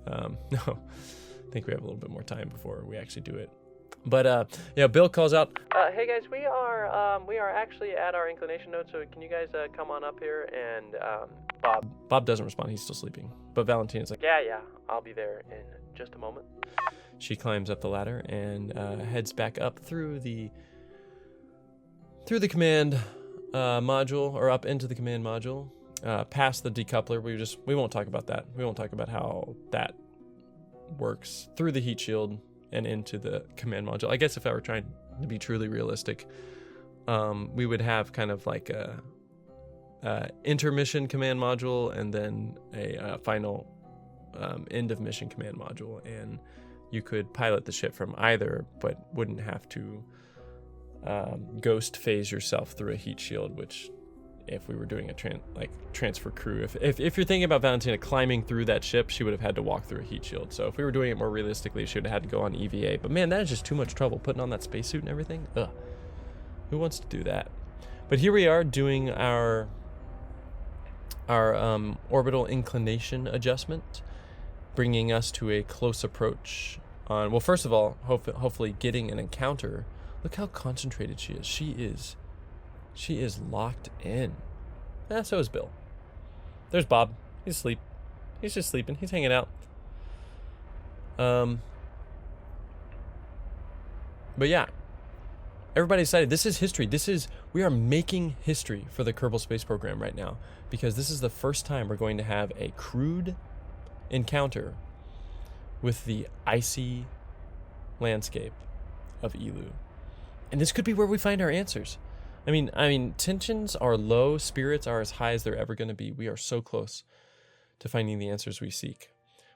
No, I think we have a little bit more time before we actually do it. But yeah, Bill calls out, hey guys, we are actually at our inclination node, so can you guys come on up here? And Bob doesn't respond, he's still sleeping. But Valentina's like, yeah, I'll be there in just a moment. She climbs up the ladder and heads back up through the command module, or up into the command module, past the decoupler. We won't talk about that. We won't talk about how that works, through the heat shield and into the command module. I guess if I were trying to be truly realistic, we would have kind of like a intermission command module and then a final end of mission command module, and you could pilot the ship from either, but wouldn't have to ghost phase yourself through a heat shield, which if we were doing a transfer crew, if you're thinking about Valentina climbing through that ship, she would have had to walk through a heat shield. So if we were doing it more realistically, she would have had to go on EVA. But man, that is just too much trouble putting on that spacesuit and everything. Ugh. Who wants to do that? But here we are doing our orbital inclination adjustment, bringing us to a close approach on, well, first of all, hopefully getting an encounter. Look how concentrated she is. She is locked in. So is Bill. There's Bob. He's asleep. He's just sleeping. He's hanging out. But yeah, everybody's excited. This is history. We are making history for the Kerbal space program right now, because this is the first time we're going to have a crewed encounter with the icy landscape of Eeloo. And this could be where we find our answers. I mean, tensions are low, spirits are as high as they're ever going to be. We are so close to finding the answers we seek.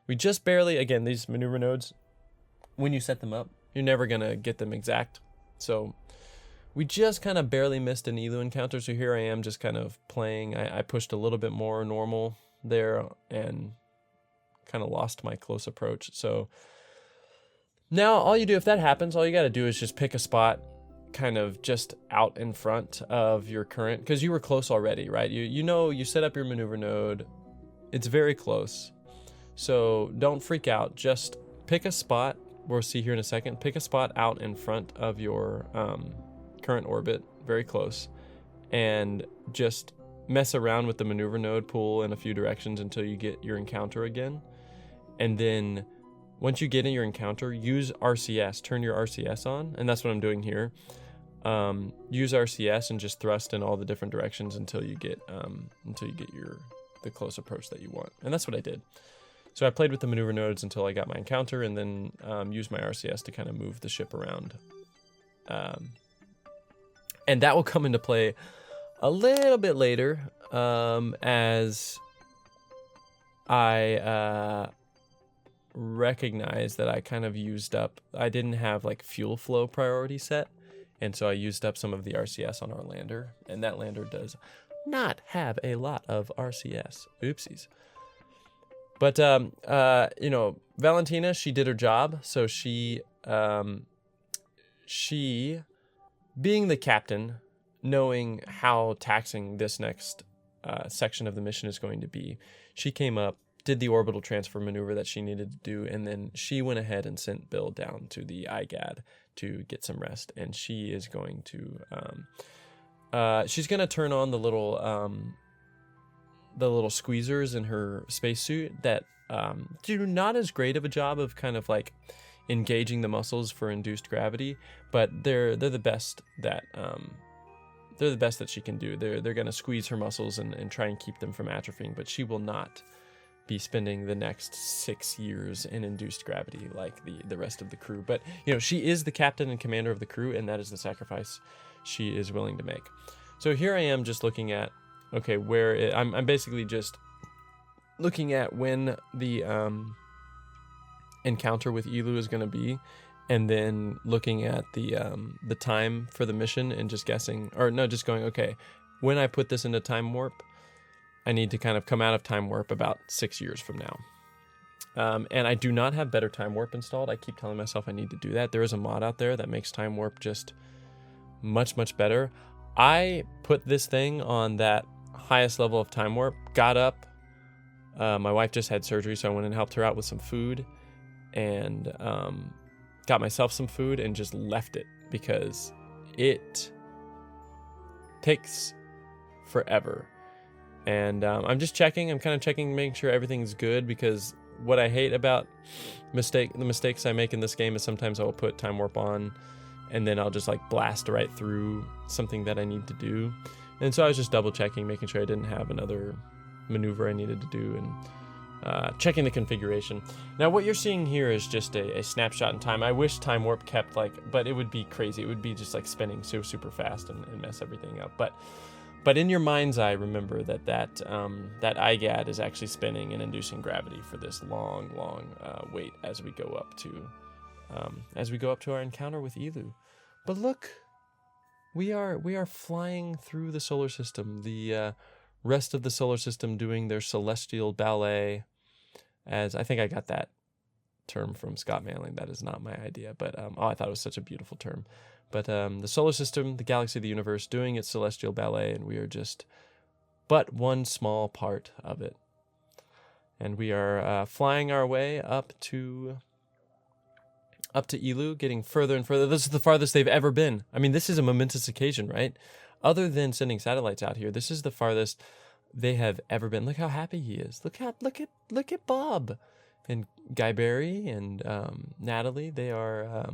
We just barely, again, these maneuver nodes, when you set them up, you're never going to get them exact. So we just kind of barely missed an Eeloo encounter. So here I am just kind of playing. I pushed a little bit more normal there and kind of lost my close approach. So now all you do, if that happens, all you got to do is just pick a spot kind of just out in front of your current, because you were close already, right? You set up your maneuver node, it's very close, so don't freak out. Just pick a spot, we'll see here in a second, pick a spot out in front of your current orbit, very close, and just mess around with the maneuver node, pull in a few directions until you get your encounter again. And then once you get in your encounter, use RCS, turn your RCS on, and that's what I'm doing here. Use RCS and just thrust in all the different directions until you get the close approach that you want. And that's what I did. So I played with the maneuver nodes until I got my encounter, and then used my RCS to kind of move the ship around. And that will come into play a little bit later, as I recognize that I kind of used up, I didn't have like fuel flow priority set, and so I used up some of the RCS on our lander, and that lander does not have a lot of RCS. Oopsies. But Valentina, she did her job, so she being the captain, knowing how taxing this next section of the mission is going to be, she came up, did the orbital transfer maneuver that she needed to do, and then she went ahead and sent Bill down to the IGAAD to get some rest. And she is going to she's going to turn on the little squeezers in her spacesuit that do not as great of a job of kind of like engaging the muscles for induced gravity, but they're the best that she can do. They're going to squeeze her muscles and try and keep them from atrophying, but she will not be spending the next 6 years in induced gravity like the rest of the crew. But she is the captain and commander of the crew, and that is the sacrifice she is willing to make. So here I am just looking at, okay, I'm basically just looking at when the encounter with Eeloo is going to be, and then looking at the time for the mission and just guessing, or no, just going, okay, when I put this into time warp, I need to kind of come out of time warp about 6 years from now. And I do not have better time warp installed. I keep telling myself I need to do that. There is a mod out there that makes time warp just much, much better. I put this thing on that highest level of time warp, got up. My wife just had surgery, so I went and helped her out with some food, and got myself some food and just left it because it takes forever. And I'm just checking. I'm kind of checking, making sure everything's good, because what I hate about the mistakes I make in this game is sometimes I'll put time warp on and then I'll just like blast right through something that I need to do. And so I was just double checking, making sure I didn't have another maneuver I needed to do, and checking the configuration. Now what you're seeing here is just a snapshot in time. I wish time warp kept but it would be crazy. It would be just like spinning so super fast and mess everything up. But in your mind's eye, remember that IGAAD is actually spinning and inducing gravity for this long wait as we go up to our encounter with Eeloo. But look, we are flying through the solar system. The rest of the solar system doing their celestial ballet. As I think I got that term from Scott Manley. That is not my idea, but I thought it was such a beautiful term. But the solar system, the galaxy, the universe, doing its celestial ballet, and we are just but one small part of it. And we are flying our way up to Eeloo, getting further and further. This is the farthest they've ever been. I mean, this is a momentous occasion, right? Other than sending satellites out here, this is the farthest they have ever been. Look how happy he is. Look at Bob. And Giberry and Natalie, they are.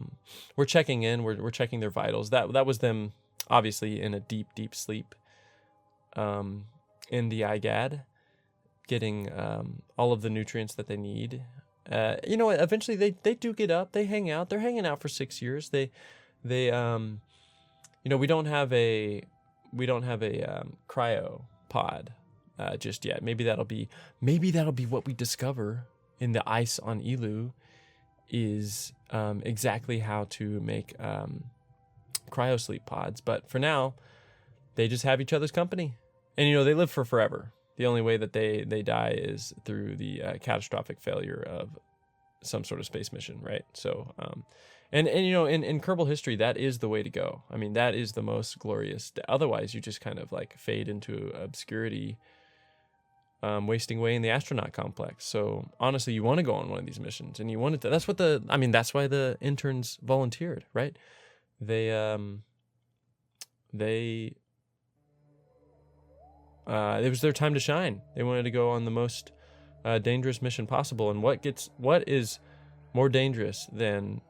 We're checking in. We're checking their vitals. That was them, obviously in a deep sleep. In the IGAAD, getting all of the nutrients that they need. Eventually they do get up. They hang out. They're hanging out for 6 years. We don't have a cryo pod just yet. Maybe that'll be what we discover in the ice on Eeloo, is exactly how to make cryosleep pods. But for now, they just have each other's company. And, they live for forever. The only way that they die is through the catastrophic failure of some sort of space mission, right? So, in Kerbal history, that is the way to go. I mean, that is the most glorious. Otherwise, you just kind of like fade into obscurity, wasting away in the astronaut complex. So honestly, you want to go on one of these missions, and you wanted to. That's why the interns volunteered, right? It was their time to shine. They wanted to go on the most dangerous mission possible. And what is more dangerous than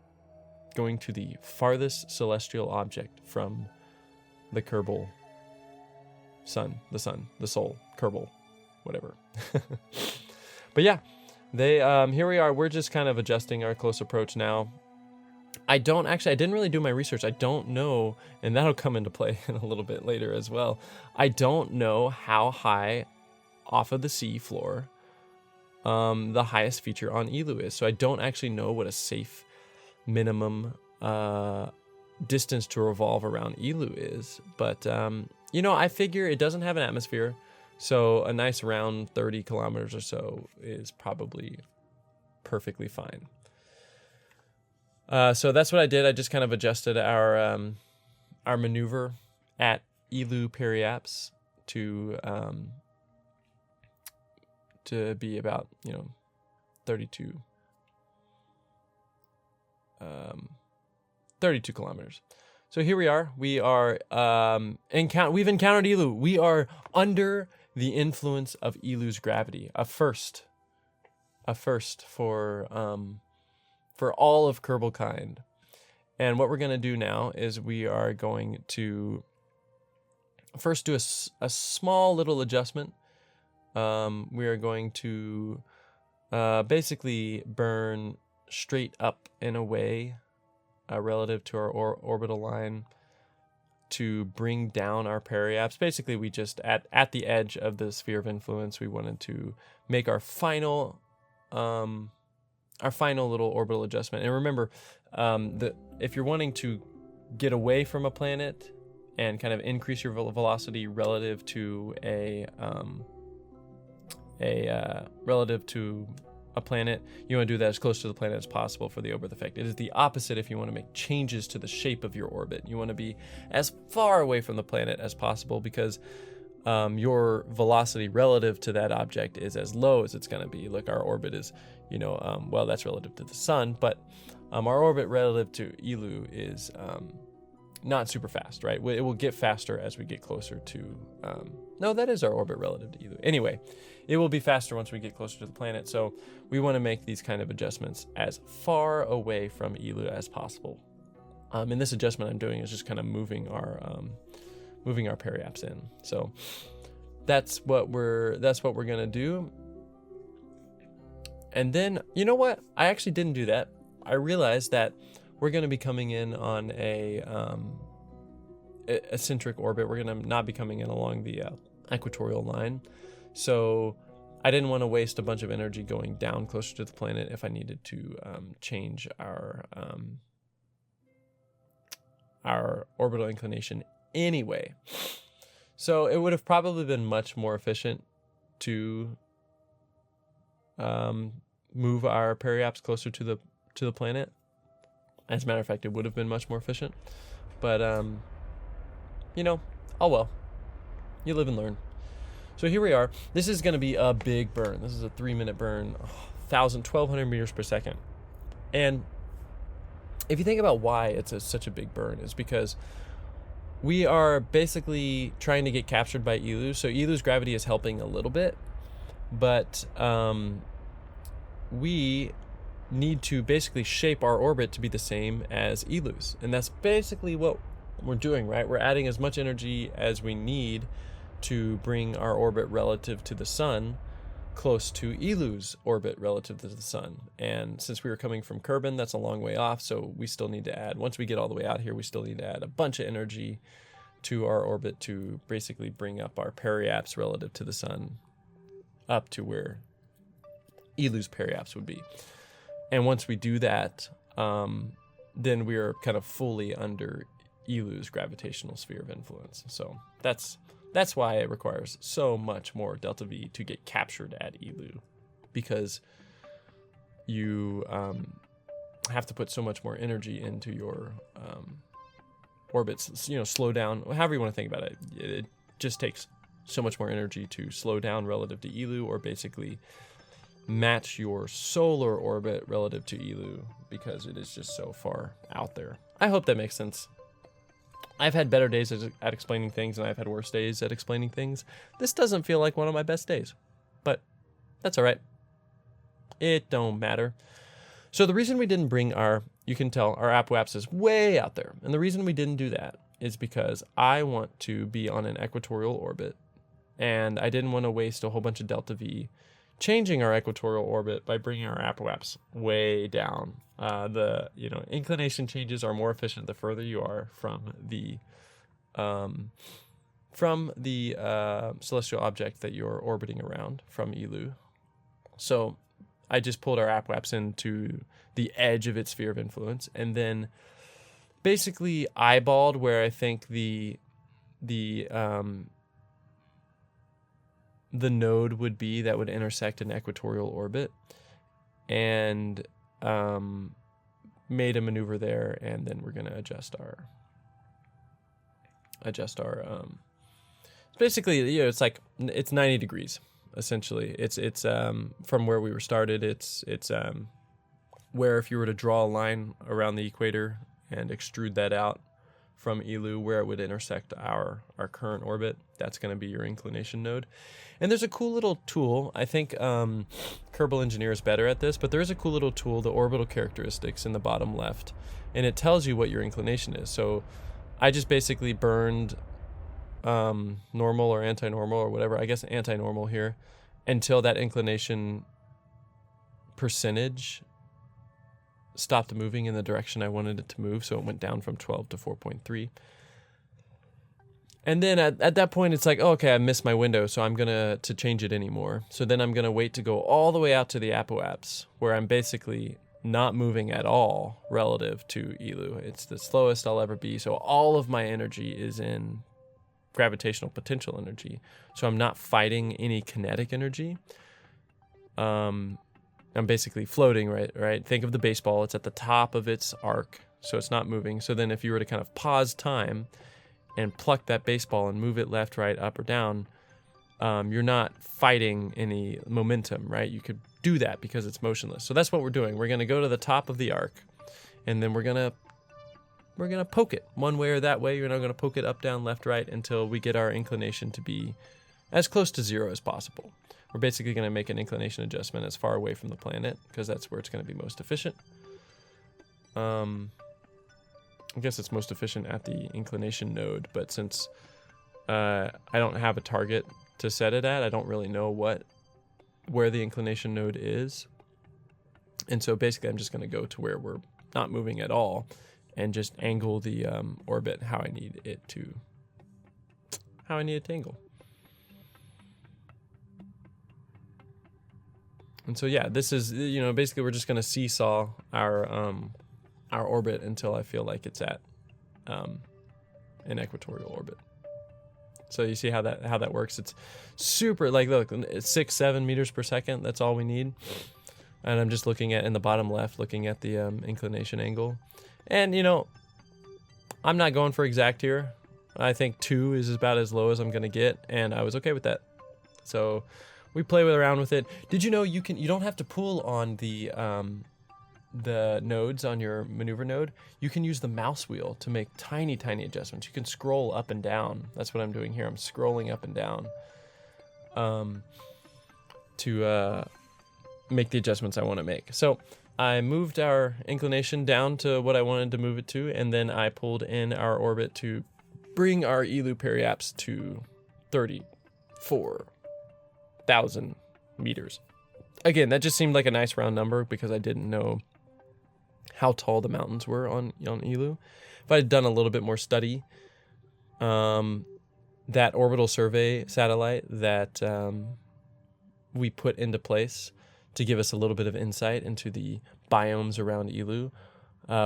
going to the farthest celestial object from the Kerbal the soul, Kerbal, whatever. But yeah, they here we are. We're just kind of adjusting our close approach now. I didn't really do my research. I don't know, and that'll come into play in a little bit later as well. I don't know how high off of the sea floor the highest feature on Eeloo is. So I don't actually know what a safe minimum distance to revolve around Eeloo is. But, I figure it doesn't have an atmosphere. So a nice round 30 kilometers or so is probably perfectly fine. So that's what I did. I just kind of adjusted our maneuver at Eeloo periapse to be about 32 kilometers. So here we are. We are we've encountered Eeloo. We are under the influence of Eeloo's gravity. A first for all of Kerbal kind. And what we're going to do now is we are going to first do a small little adjustment. We are going to basically burn straight up and away relative to our orbital line to bring down our periapse. Basically, we just, at the edge of the sphere of influence, we wanted to make our final final little orbital adjustment. And remember, if you're wanting to get away from a planet and kind of increase your velocity relative to a planet, you want to do that as close to the planet as possible for the Oberth effect. It is the opposite if you want to make changes to the shape of your orbit. You want to be as far away from the planet as possible because your velocity relative to that object is as low as it's going to be. Like our orbit is, well, that's relative to the sun, but our orbit relative to Eeloo is not super fast, right? It will get faster as we get closer to, no, that is our orbit relative to Eeloo. Anyway, it will be faster once we get closer to the planet. So we want to make these kind of adjustments as far away from Eeloo as possible. And this adjustment I'm doing is just kind of moving our periapse in. So that's what we're gonna do. And then, you know what? I actually didn't do that. I realized that we're going to be coming in on a eccentric orbit. We're going to not be coming in along the equatorial line. So I didn't want to waste a bunch of energy going down closer to the planet if I needed to change our orbital inclination anyway. So it would have probably been much more efficient to move our periapse closer to the planet. As a matter of fact, it would have been much more efficient. But, oh well. You live and learn. So here we are. This is going to be a big burn. This is a 3-minute burn, 1,200 meters per second. And if you think about why it's such a big burn, it's because we are basically trying to get captured by Eeloo. So Eeloo's gravity is helping a little bit. But we need to basically shape our orbit to be the same as Eeloo's. And that's basically what we're doing, right? We're adding as much energy as we need to bring our orbit relative to the sun close to Eeloo's orbit relative to the sun. And since we were coming from Kerbin, that's a long way off, so we still need to add, once we get all the way out here, we still need to add a bunch of energy to our orbit to basically bring up our periapse relative to the sun up to where Eeloo's periapse would be. And once we do that, then we are kind of fully under Eeloo's gravitational sphere of influence. So that's why it requires so much more delta V to get captured at Eeloo, because you have to put so much more energy into your orbits. Slow down, however you want to think about it. It just takes so much more energy to slow down relative to Eeloo, or basically match your solar orbit relative to Eeloo, because it is just so far out there. I hope that makes sense. I've had better days at explaining things, and I've had worse days at explaining things. This doesn't feel like one of my best days, but that's all right. It don't matter. So the reason we didn't bring you can tell our apoapse is way out there. And the reason we didn't do that is because I want to be on an equatorial orbit, and I didn't want to waste a whole bunch of delta V changing our equatorial orbit by bringing our apoapse way down. The inclination changes are more efficient the further you are from the celestial object that you're orbiting around from Eeloo. So I just pulled our apoapse into the edge of its sphere of influence, and then basically eyeballed where I think the node would be that would intersect an equatorial orbit, and made a maneuver there, and then we're going to adjust our basically, it's 90 degrees essentially. It's from where we were started. It's where if you were to draw a line around the equator and extrude that out from Eeloo, where it would intersect our current orbit, that's going to be your inclination node. And there's a cool little tool. I think Kerbal Engineer is better at this, but there is a cool little tool, the orbital characteristics in the bottom left, and it tells you what your inclination is. So I just basically burned normal or anti-normal or whatever, I guess anti-normal here, until that inclination percentage stopped moving in the direction I wanted it to move. So it went down from 12 to 4.3. And then at that point, it's like, oh, okay, I missed my window, so I'm gonna to change it anymore. So then I'm gonna wait to go all the way out to the apoapse, where I'm basically not moving at all relative to Eeloo. It's the slowest I'll ever be. So all of my energy is in gravitational potential energy. So I'm not fighting any kinetic energy. I'm basically floating, right? Think of the baseball. It's at the top of its arc, so it's not moving. So then if you were to kind of pause time and pluck that baseball and move it left, right, up, or down, you're not fighting any momentum, right? You could do that because it's motionless. So that's what we're doing. We're going to go to the top of the arc, and then we're gonna poke it one way or that way. You're not going to poke it up, down, left, right until we get our inclination to be as close to 0 as possible. We're basically going to make an inclination adjustment as far away from the planet because that's where it's going to be most efficient. I guess it's most efficient at the inclination node, but since I don't have a target to set it at, I don't really know where the inclination node is. And so basically I'm just going to go to where we're not moving at all and just angle the orbit how I need it to angle. And so yeah, this is, basically we're just going to seesaw our orbit until I feel like it's at an equatorial orbit. So you see how that works. It's super, like, look, it's 6-7 meters per second. That's all we need. And I'm just looking at, in the bottom left, looking at the inclination angle. And, I'm not going for exact here. I think 2 is about as low as I'm going to get, and I was okay with that. So we play around with it. Did you know you don't have to pull on the nodes on your maneuver node? You can use the mouse wheel to make tiny adjustments. You can scroll up and down. That's what I'm doing here. I'm scrolling up and down to make the adjustments I want to make. So I moved our inclination down to what I wanted to move it to, and then I pulled in our orbit to bring our Eeloo periapse to 34,000 meters. Again, that just seemed like a nice round number because I didn't know how tall the mountains were on Eeloo. If I had done a little bit more study, that orbital survey satellite that we put into place to give us a little bit of insight into the biomes around Eeloo,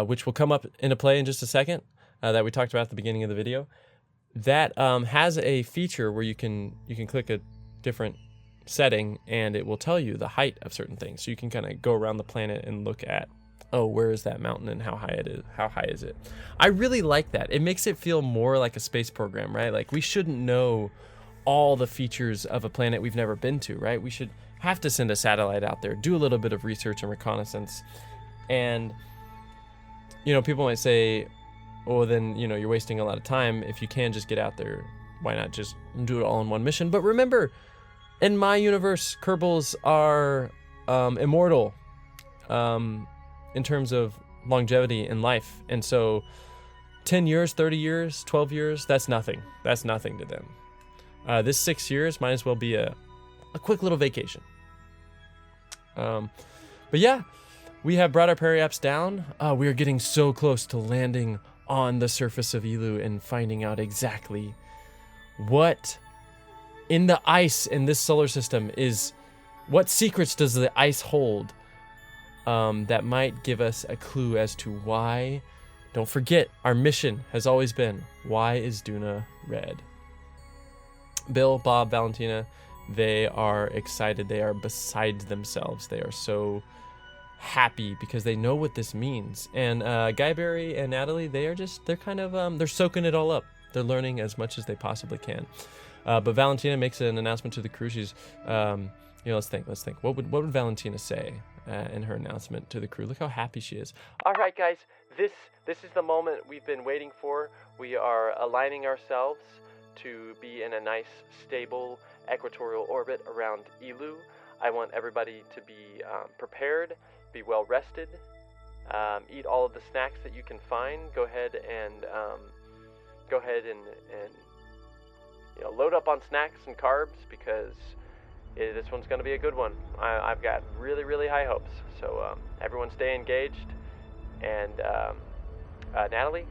which will come up into play in just a second, that we talked about at the beginning of the video, that has a feature where you can click a different setting and it will tell you the height of certain things. So you can kind of go around the planet and look at, oh, where is that mountain and how high is it? I really like that. It makes it feel more like a space program, right? Like we shouldn't know all the features of a planet we've never been to, right? We should have to send a satellite out there, do a little bit of research and reconnaissance. And, people might say, oh, then, you're wasting a lot of time. If you can just get out there, why not just do it all in one mission? But remember, in my universe, Kerbals are immortal in terms of longevity in life. And so 10 years, 30 years, 12 years, that's nothing. That's nothing to them. This 6 years might as well be a quick little vacation. But yeah, we have brought our periapse down. We are getting so close to landing on the surface of Eeloo and finding out exactly what in the ice in this solar system what secrets does the ice hold that might give us a clue as to why. Don't forget, our mission has always been, why is Duna red? Bill, Bob, Valentina, they are excited. They are beside themselves. They are so happy because they know what this means. And Giberry and Natalie, they're soaking it all up. They're learning as much as they possibly can. But Valentina makes an announcement to the crew. She's, let's think. What would Valentina say in her announcement to the crew? Look how happy she is. All right, guys, this is the moment we've been waiting for. We are aligning ourselves to be in a nice, stable equatorial orbit around Eeloo. I want everybody to be prepared, be well rested, eat all of the snacks that you can find. Go ahead and load up on snacks and carbs because this one's going to be a good one. I've got really, really high hopes. So everyone stay engaged. And Natalie,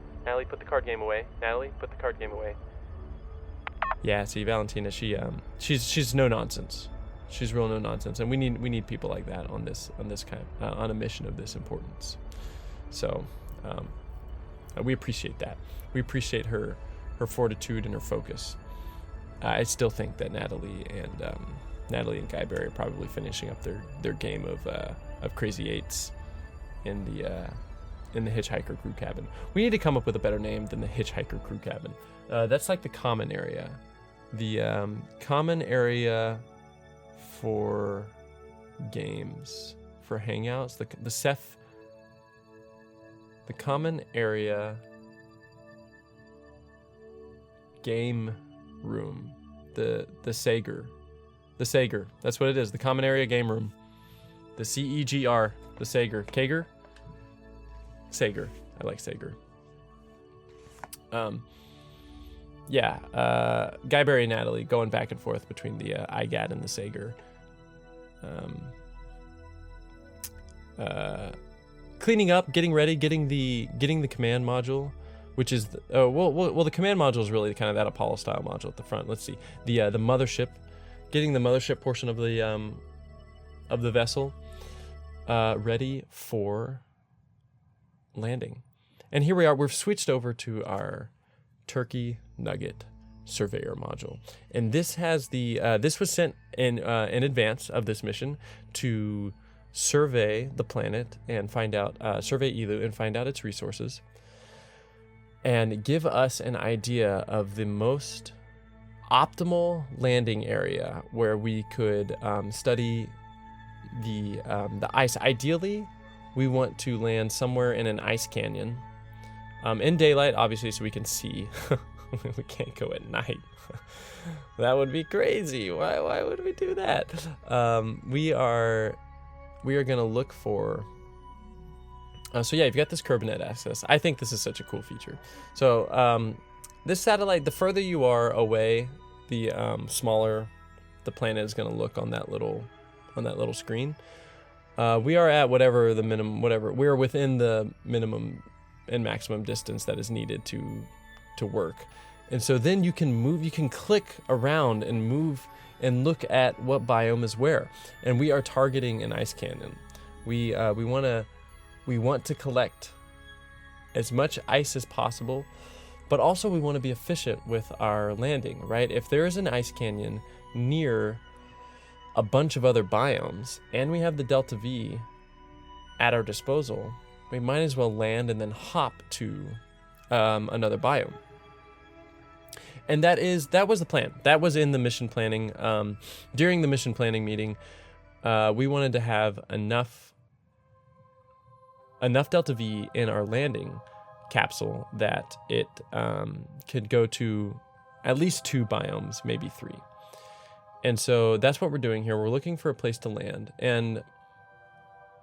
put the card game away. Natalie, put the card game away. Yeah, see, Valentina, she's no nonsense. She's real no nonsense, and we need people like that on this kind on a mission of this importance. So we appreciate that. We appreciate her fortitude and her focus. I still think that Natalie and Giberry are probably finishing up their game of Crazy Eights in the Hitchhiker Crew Cabin. We need to come up with a better name than the Hitchhiker Crew Cabin. That's like the common area. The common area for games, for hangouts, the common area game room, the CEGR. The CEGR, that's what it is, the common area game room. The CEGR, the CEGR. KSP? CEGR, I like CEGR. Giberry and Natalie going back and forth between the IGAAD and the CEGR. Cleaning up, getting ready, getting the command module, which is the command module is really kind of that Apollo style module at the front. Let's see, the mothership, getting the mothership portion of the vessel ready for landing. And here we are. We've switched over to our Turkey Nugget Surveyor module, and this has this was sent in advance of this mission to survey the planet and find out survey Eeloo and find out its resources, and give us an idea of the most optimal landing area where we could study the ice. Ideally, we want to land somewhere in an ice canyon, in daylight, obviously, so we can see. We can't go at night. That would be crazy. Why would we do that? We are gonna look for. So yeah, you've got this Kerbin access. I think this is such a cool feature. So this satellite, the further you are away, the smaller the planet is gonna look on that little screen. We are at whatever we are within the minimum and maximum distance that is needed to work. And so then you can click around and move and look at what biome is where. And we are targeting an ice canyon. We want to collect as much ice as possible, but also we want to be efficient with our landing, right? If there is an ice canyon near a bunch of other biomes and we have the Delta V at our disposal, we might as well land and then hop to another biome. And that was the plan. That was in the mission planning. During the mission planning meeting, we wanted to have enough Delta V in our landing capsule that it could go to at least 2 biomes, maybe 3. And so that's what we're doing here. We're looking for a place to land. And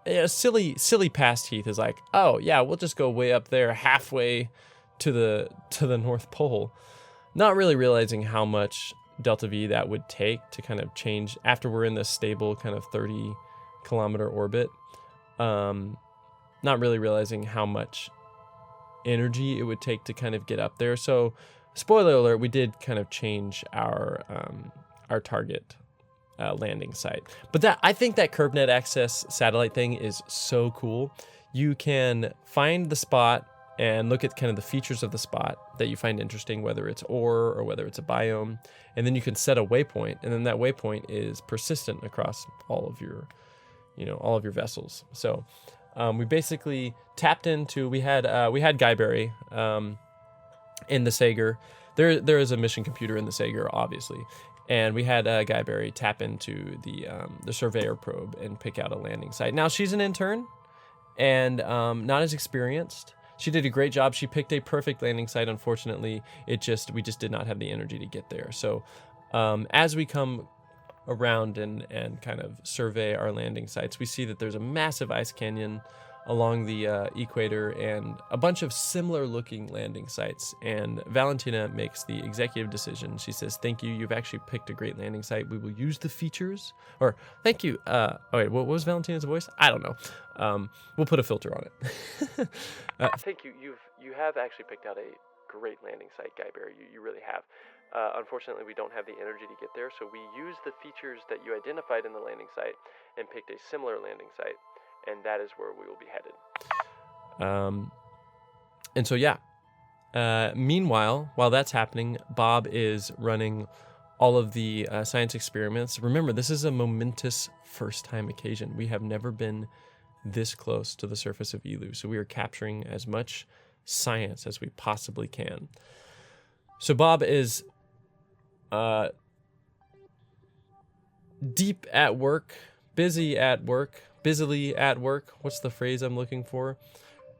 a silly past Heath is like, oh yeah, we'll just go way up there, halfway to the North Pole. Not really realizing how much Delta V that would take to kind of change after we're in this stable kind of 30 kilometer orbit. Not really realizing how much energy it would take to kind of get up there. So spoiler alert, we did kind of change our target landing site. But I think that KerbNet access satellite thing is so cool. You can find the spot and look at kind of the features of the spot that you find interesting, whether it's ore or whether it's a biome, and then you can set a waypoint, and then that waypoint is persistent across all of your vessels. So we basically tapped into, we had Giberry in the CEGR. There is a mission computer in the CEGR, obviously, and we had Giberry tap into the surveyor probe and pick out a landing site. Now she's an intern and not as experienced. She did a great job. She picked a perfect landing site. Unfortunately, we just did not have the energy to get there. So as we come around and kind of survey our landing sites, we see that there's a massive ice canyon along the equator and a bunch of similar looking landing sites. And Valentina makes the executive decision. She says, thank you. You've actually picked a great landing site. We will use the features, or thank you. Wait, what was Valentina's voice? I don't know. We'll put a filter on it. Thank you. You have actually picked out a great landing site, Giberry. You really have. Unfortunately, we don't have the energy to get there, so we used the features that you identified in the landing site and picked a similar landing site, and that is where we will be headed. And so, yeah. Meanwhile, while that's happening, Bob is running all of the science experiments. Remember, this is a momentous first-time occasion. We have never been this close to the surface of Eeloo, so we are capturing as much science as we possibly can. So Bob is deep at work, busily at work. What's the phrase I'm looking for?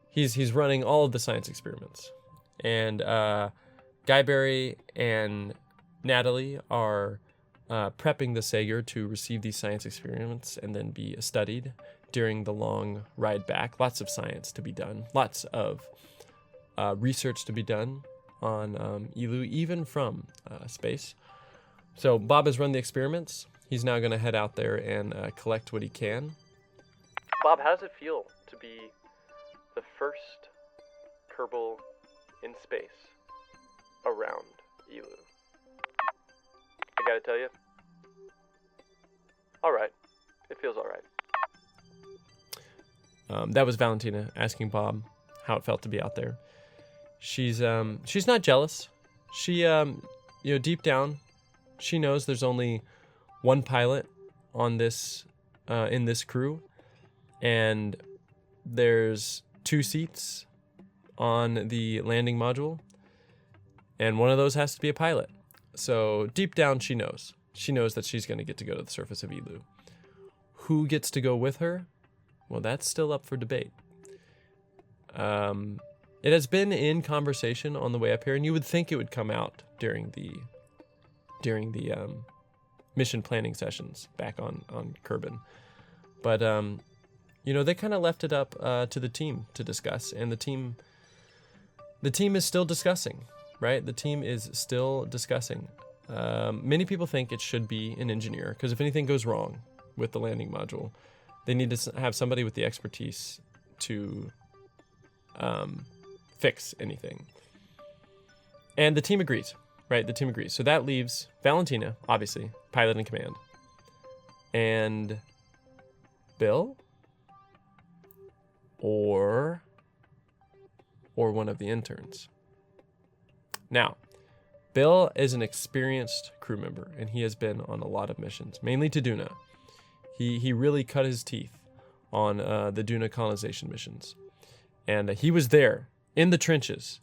He's running all of the science experiments. And Giberry and Natalie are prepping the CEGR to receive these science experiments and then be studied during the long ride back. Lots of science to be done. Lots of research to be done on Eeloo, even from space. So Bob has run the experiments. He's now going to head out there and collect what he can. Bob, how does it feel to be the first Kerbal in space around Eeloo? I gotta tell you, all right. It feels all right. That was Valentina asking Bob how it felt to be out there. She's not jealous. She deep down, she knows there's only one pilot on this in this crew, and there's 2 seats on the landing module, and one of those has to be a pilot. So deep down, she knows that she's going to get to go to the surface of Eeloo. Who gets to go with her? Well, that's still up for debate. It has been in conversation on the way up here, and you would think it would come out during the mission planning sessions back on Kerbin. But they kind of left it up to the team to discuss, and the team is still discussing, right? The team is still discussing. Many people think it should be an engineer, because if anything goes wrong with the landing module, they need to have somebody with the expertise to fix anything. And the team agrees, right? The team agrees. So that leaves Valentina, obviously, pilot in command, and Bill, or one of the interns. Now, Bill is an experienced crew member, and he has been on a lot of missions, mainly to Duna. He really cut his teeth on the Duna colonization missions. And he was there in the trenches,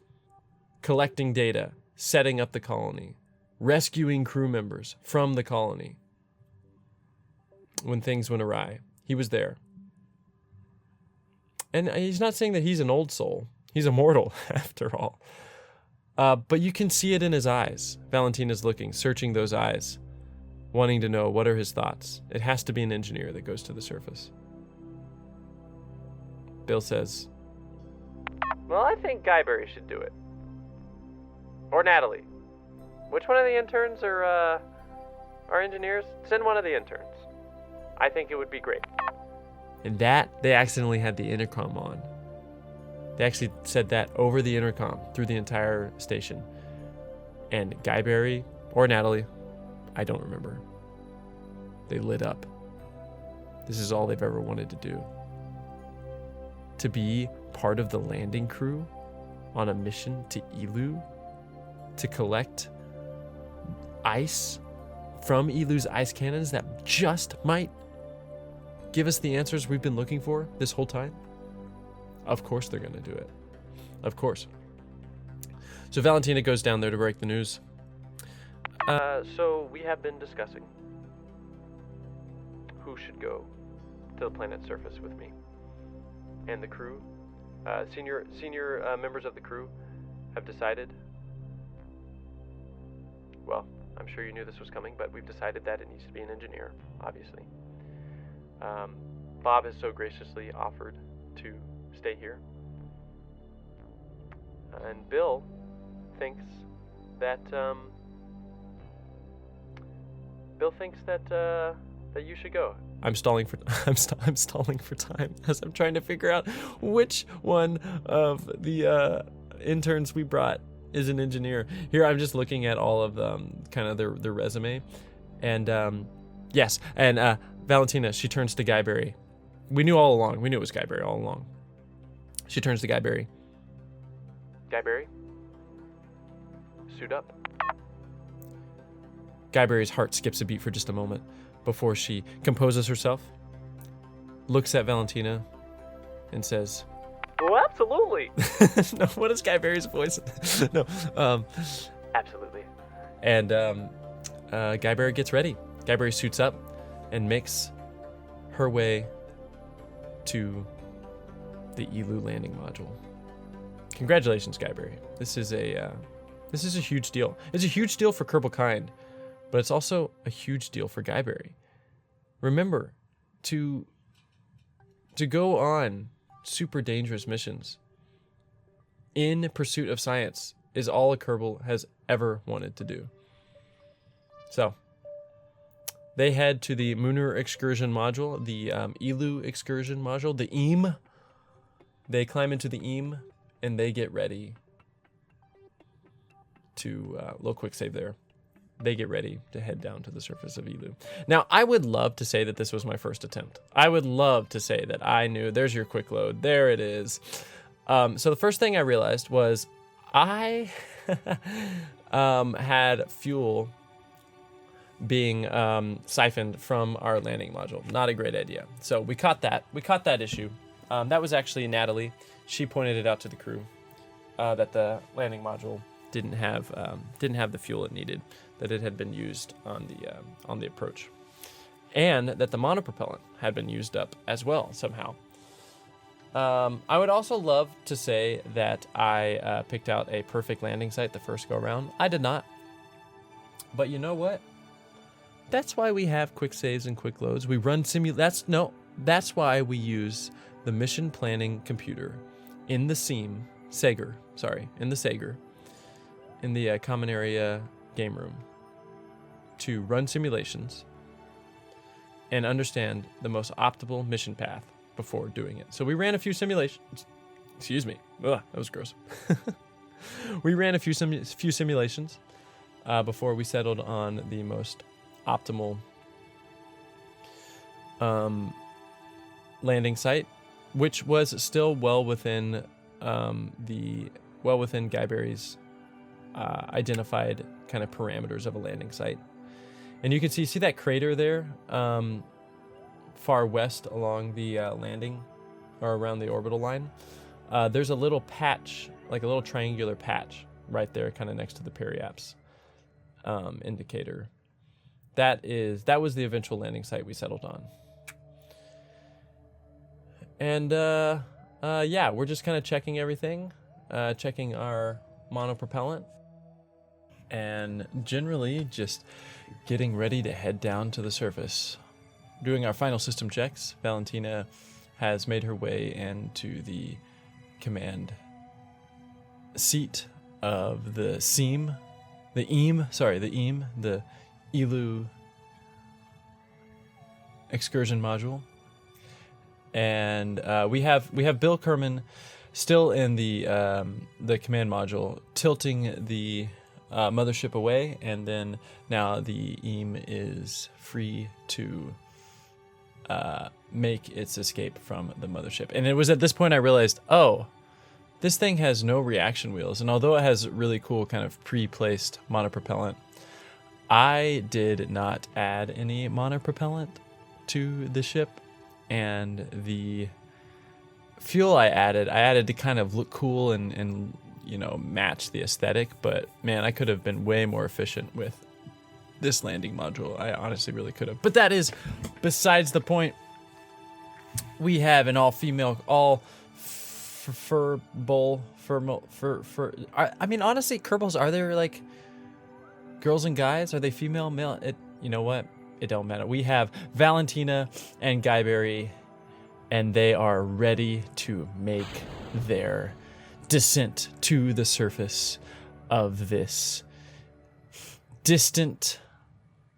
collecting data, setting up the colony, rescuing crew members from the colony when things went awry. He was there. And he's not saying that he's an old soul. He's immortal, after all. But you can see it in his eyes. Valentina's looking, searching those eyes, wanting to know what are his thoughts. It has to be an engineer that goes to the surface. Bill says, well, I think Giberry should do it. Or Natalie. Which one of the interns are engineers? Send one of the interns. I think it would be great. And that, they accidentally had the intercom on. They actually said that over the intercom through the entire station. And Giberry or Natalie, I don't remember, they lit up. This is all they've ever wanted to do. To be part of the landing crew on a mission to Eeloo, to collect ice from Eeloo's ice cannons that just might give us the answers we've been looking for this whole time. Of course they're going to do it. Of course. So Valentina goes down there to break the news. So we have been discussing who should go to the planet's surface with me. And the crew, senior members of the crew have decided, well, I'm sure you knew this was coming, but we've decided that it needs to be an engineer, obviously. Bob has so graciously offered to stay here. And Bill thinks that that you should go. I'm stalling for time as I'm trying to figure out which one of the interns we brought is an engineer. Here, I'm just looking at all of kind of their resume. And yes, and Valentina, she turns to Giberry. We knew all along. We knew it was Giberry all along. She turns to Giberry. Giberry? Suit up. Giberry's heart skips a beat for just a moment before she composes herself, looks at Valentina, and says, Well, absolutely. no, what is Giberry's voice? No, Absolutely. and Giberry gets ready. Giberry suits up and makes her way to the Eeloo landing module. Congratulations, Giberry. This is a huge deal. It's a huge deal for Kerbal kind, but it's also a huge deal for Giberry. Remember, to go on super dangerous missions in pursuit of science is all a Kerbal has ever wanted to do. So, they head to the Lunar Excursion Module, the Eeloo Excursion Module, the EAM. They climb into the EAM, and they get ready to, little quick save there. They get ready to head down to the surface of Eeloo. Now, I would love to say that this was my first attempt. I would love to say that I knew, there's your quick load, there it is. So the first thing I realized was I had fuel being siphoned from our landing module. Not a great idea. So we caught that. We caught that issue. That was actually Natalie. She pointed it out to the crew that the landing module didn't have the fuel it needed, that it had been used on the approach, and that the monopropellant had been used up as well somehow. I would also love to say that I picked out a perfect landing site the first go around. I did not. But you know what? That's why we have quick saves and quick loads. We run that's why we use the mission planning computer in the CEGR, in the common area game room, to run simulations and understand the most optimal mission path before doing it. So we ran a few simulations. Excuse me. Ugh, that was gross. We ran a few simulations before we settled on the most optimal landing site, which was still well within Giberry's identified kind of parameters of a landing site. And you can see that crater there, far west along the landing, or around the orbital line. There's a little patch, like a little triangular patch right there, kind of next to the periapse indicator. That was the eventual landing site we settled on. And yeah, we're just kind of checking everything, checking our monopropellant, and generally just getting ready to head down to the surface. Doing our final system checks, Valentina has made her way into the command seat of the EAM, the Eeloo excursion module. And we have Bill Kerman still in the command module, tilting the mothership away, and then now the EAM is free to make its escape from the mothership. And it was at this point I realized, oh, this thing has no reaction wheels, and although it has really cool kind of pre-placed monopropellant, I did not add any monopropellant to the ship. And the fuel I added to kind of look cool and match the aesthetic. But man, I could have been way more efficient with this landing module. I honestly really could have. But that is besides the point. We have an all-female, I mean, honestly, Kerbals, are there like girls and guys? Are they female, male? You know what? It don't matter. We have Valentina and Giberry, and they are ready to make their descent to the surface of this distant,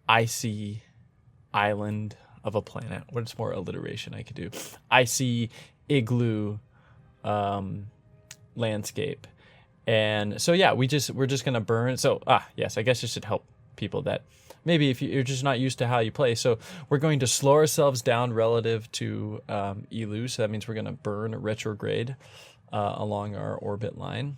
icy island of a planet. What's more alliteration I could do? Icy igloo landscape. And so yeah, we're just gonna burn. So yes, I guess it should help people that maybe if you're just not used to how you play. So we're going to slow ourselves down relative to Eeloo. So that means we're gonna burn retrograde along our orbit line.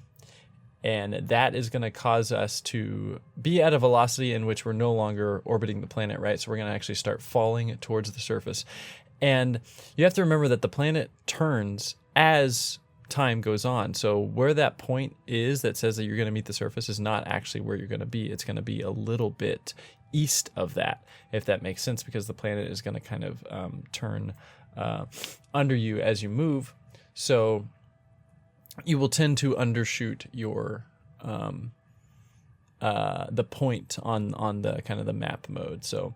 And that is going to cause us to be at a velocity in which we're no longer orbiting the planet, right? So we're going to actually start falling towards the surface. And you have to remember that the planet turns as time goes on. So where that point is that says that you're going to meet the surface is not actually where you're going to be. It's going to be a little bit east of that, if that makes sense, because the planet is going to kind of turn under you as you move. So you will tend to undershoot your the point on the kind of the map mode. So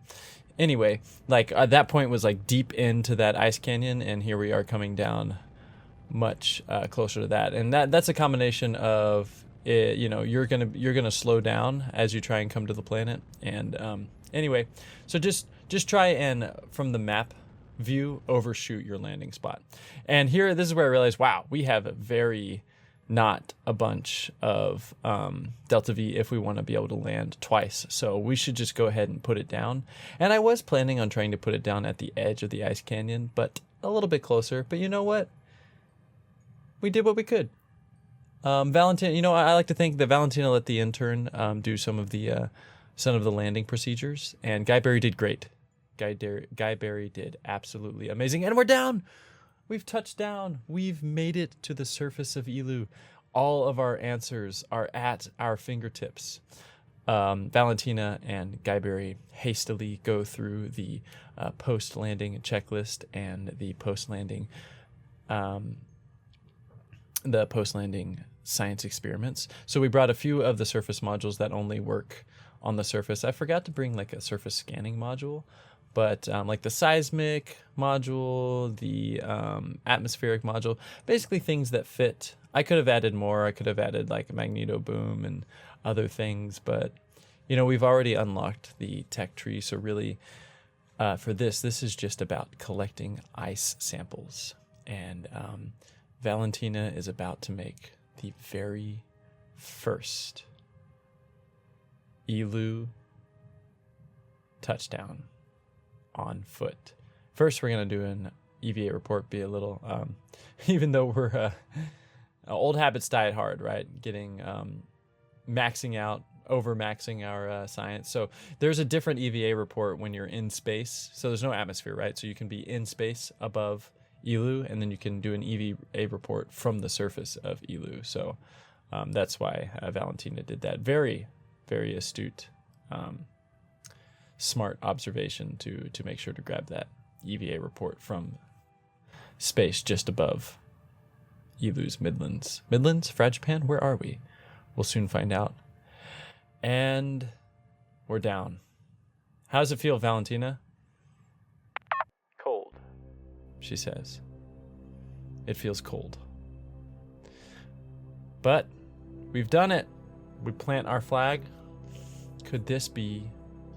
anyway, like that point was like deep into that ice canyon, and here we are coming down much closer to that. And that's a combination of you're gonna slow down as you try and come to the planet. And anyway, so just try and from the map view overshoot your landing spot. And here, this is where I realized, wow, we have not a bunch of delta V if we want to be able to land twice. So we should just go ahead and put it down. And I was planning on trying to put it down at the edge of the ice canyon, but a little bit closer. But you know what? We did what we could. Valentina, I like to think that Valentina let the intern do some of the landing procedures, and Giberry did great. Giberry did absolutely amazing, and we're down. We've touched down. We've made it to the surface of Eeloo. All of our answers are at our fingertips. Valentina and Giberry hastily go through the post-landing checklist and the post-landing science experiments. So we brought a few of the surface modules that only work on the surface. I forgot to bring like a surface scanning module. But like the seismic module, the atmospheric module, basically things that fit. I could have added more. I could have added like a magneto boom and other things. But, we've already unlocked the tech tree. So really, for this is just about collecting ice samples. And Valentina is about to make the very first Eeloo touchdown on foot. First, we're going to do an EVA report, be a little, even though we're old habits die hard, right? Getting, over-maxing our science. So there's a different EVA report when you're in space. So there's no atmosphere, right? So you can be in space above Eeloo, and then you can do an EVA report from the surface of Eeloo. So that's why Valentina did that. Very, very astute smart observation to make sure to grab that EVA report from space just above Eeloo's Midlands. Midlands? Fragipan? Where are we? We'll soon find out. And we're down. How does it feel, Valentina? Cold. She says. It feels cold. But we've done it. We plant our flag. Could this be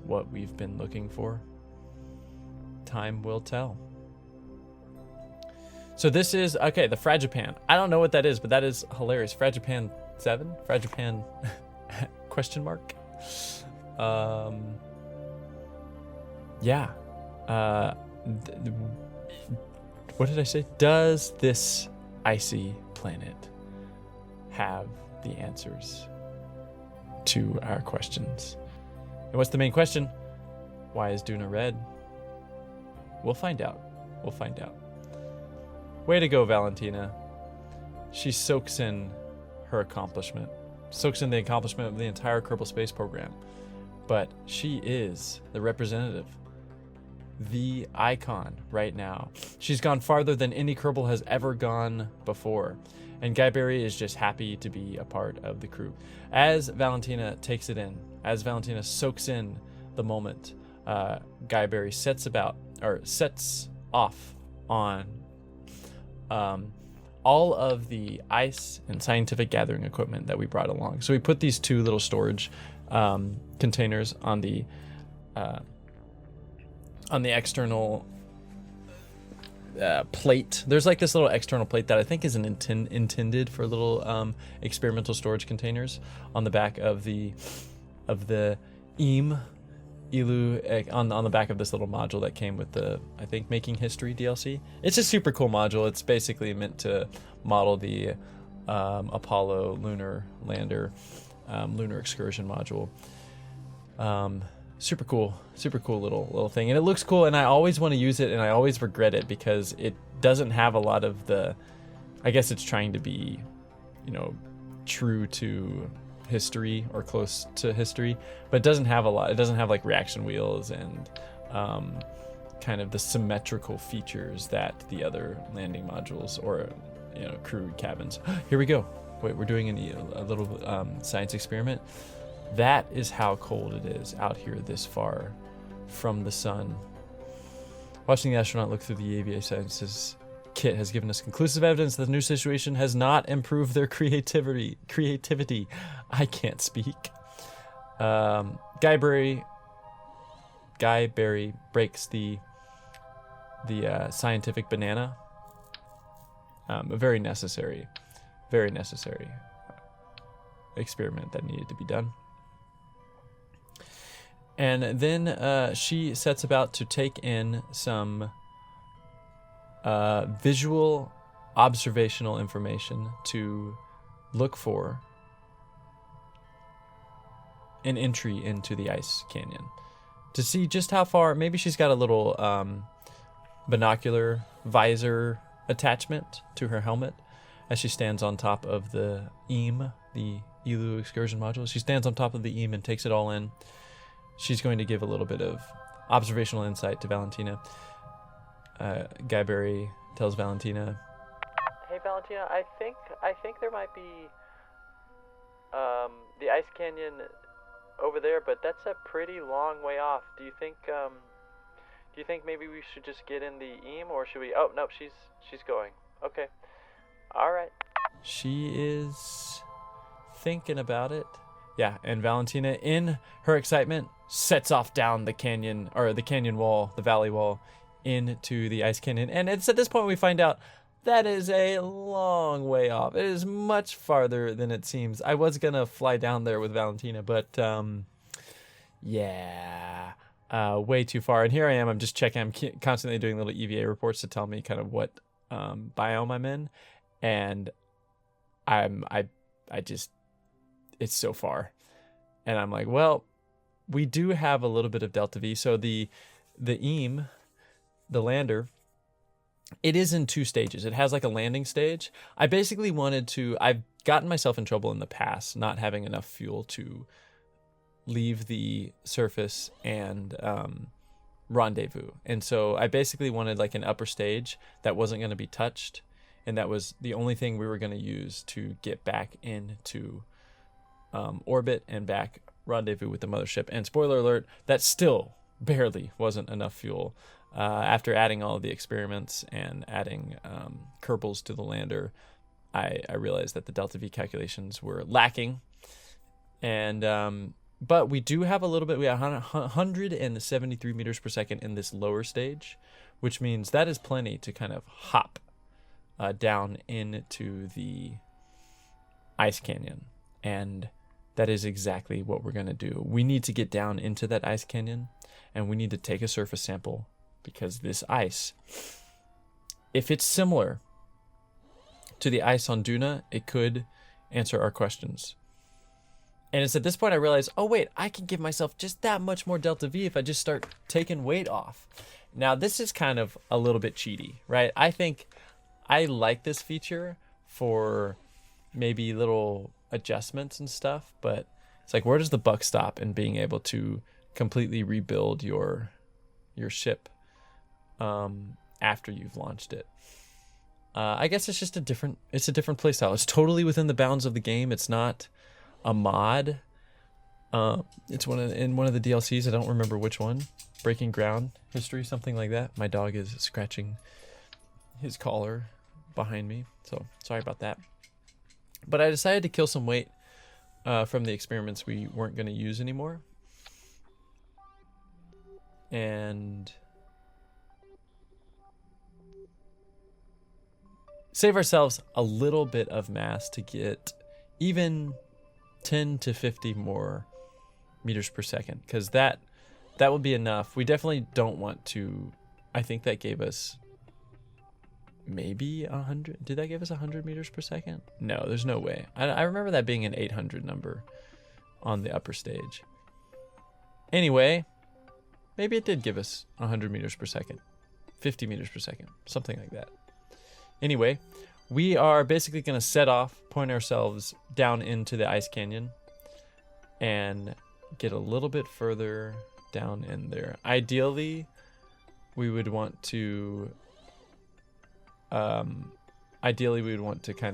what we've been looking for? Time will tell. So this is, okay, the Fragipan. I don't know what that is, but that is hilarious. Fragipan 7? Fragipan question mark? Yeah. What did I say? Does this icy planet have the answers to our questions? And what's the main question? Why is Duna red? We'll find out. We'll find out. Way to go, Valentina. She soaks in her accomplishment. Soaks in the accomplishment of the entire Kerbal space program. But she is the representative. The icon right now. She's gone farther than any Kerbal has ever gone before. And Giberry is just happy to be a part of the crew. As Valentina takes it in, as Valentina soaks in the moment, Giberry sets off on all of the ice and scientific gathering equipment that we brought along. So we put these two little storage containers on the external plate. There's like this little external plate that I think is intended for little experimental storage containers on the back of the Eeloo on the back of this little module that came with the, I think, Making History DLC. It's a super cool module. It's basically meant to model the Apollo lunar lander, lunar excursion module. Super cool little thing, and it looks cool, and I always want to use it, and I always regret it because it doesn't have a lot of the, I guess it's trying to be, true to history or close to history, but it doesn't have a lot. It doesn't have like reaction wheels and kind of the symmetrical features that the other landing modules or crew cabins. Here we go. Wait, we're doing a little science experiment. That is how cold it is out here this far from the sun. Watching the astronaut look through the EVA sciences kit has given us conclusive evidence that the new situation has not improved their creativity. I can't speak. Giberry breaks the scientific banana. A very necessary experiment that needed to be done. And then she sets about to take in some visual observational information to look for an entry into the ice canyon. To see just how far, maybe she's got a little binocular visor attachment to her helmet as she stands on top of the EAM, the Eeloo excursion module. She stands on top of the EAM and takes it all in. She's going to give a little bit of observational insight to Valentina. Giberry tells Valentina, Hey Valentina, I think there might be the ice canyon over there, but that's a pretty long way off. Do you think maybe we should just get in the EAM, or should we? Oh no, she's going. Okay, all right. She is thinking about it. Yeah, and Valentina, in her excitement, sets off down the canyon, or the canyon wall, the valley wall, into the ice canyon. And it's at this point we find out that is a long way off. It is much farther than it seems. I was going to fly down there with Valentina, but way too far. And here I am, I'm just checking. I'm constantly doing little EVA reports to tell me kind of what biome I'm in. And I just, it's so far. And I'm like, well, we do have a little bit of delta V. So the EAM, the lander, it is in 2 stages. It has like a landing stage. I basically wanted to, I've gotten myself in trouble in the past not having enough fuel to leave the surface and rendezvous. And so I basically wanted like an upper stage that wasn't going to be touched. And that was the only thing we were going to use to get back into orbit and back rendezvous with the mothership. And spoiler alert, that still barely wasn't enough fuel. After adding all of the experiments and adding Kerbols to the lander, I realized that the delta V calculations were lacking. And but we do have a little bit. We have 173 meters per second in this lower stage, which means that is plenty to kind of hop down into the ice canyon. And that is exactly what we're going to do. We need to get down into that ice canyon, and we need to take a surface sample, because this ice, if it's similar to the ice on Duna, it could answer our questions. And it's at this point I realized, oh wait, I can give myself just that much more delta V if I just start taking weight off. Now this is kind of a little bit cheaty, right? I think I like this feature for maybe little adjustments and stuff, but it's like, where does the buck stop in being able to completely rebuild your ship after you've launched it? I guess it's just a different playstyle. It's totally within the bounds of the game. It's not a mod. It's in one of the DLCs. I don't remember which one. Breaking Ground History, something like that. My dog is scratching his collar behind me, so sorry about that. But I decided to kill some weight from the experiments we weren't going to use anymore. And save ourselves a little bit of mass to get even 10 to 50 more meters per second, because that will be enough. We definitely don't want to. I think that gave us maybe 100. Did that give us 100 meters per second? No, there's no way. I remember that being an 800 number on the upper stage. Anyway, maybe it did give us 100 meters per second, 50 meters per second, something like that. Anyway, we are basically going to set off, point ourselves down into the ice canyon, and get a little bit further down in there. Ideally, we would want to kind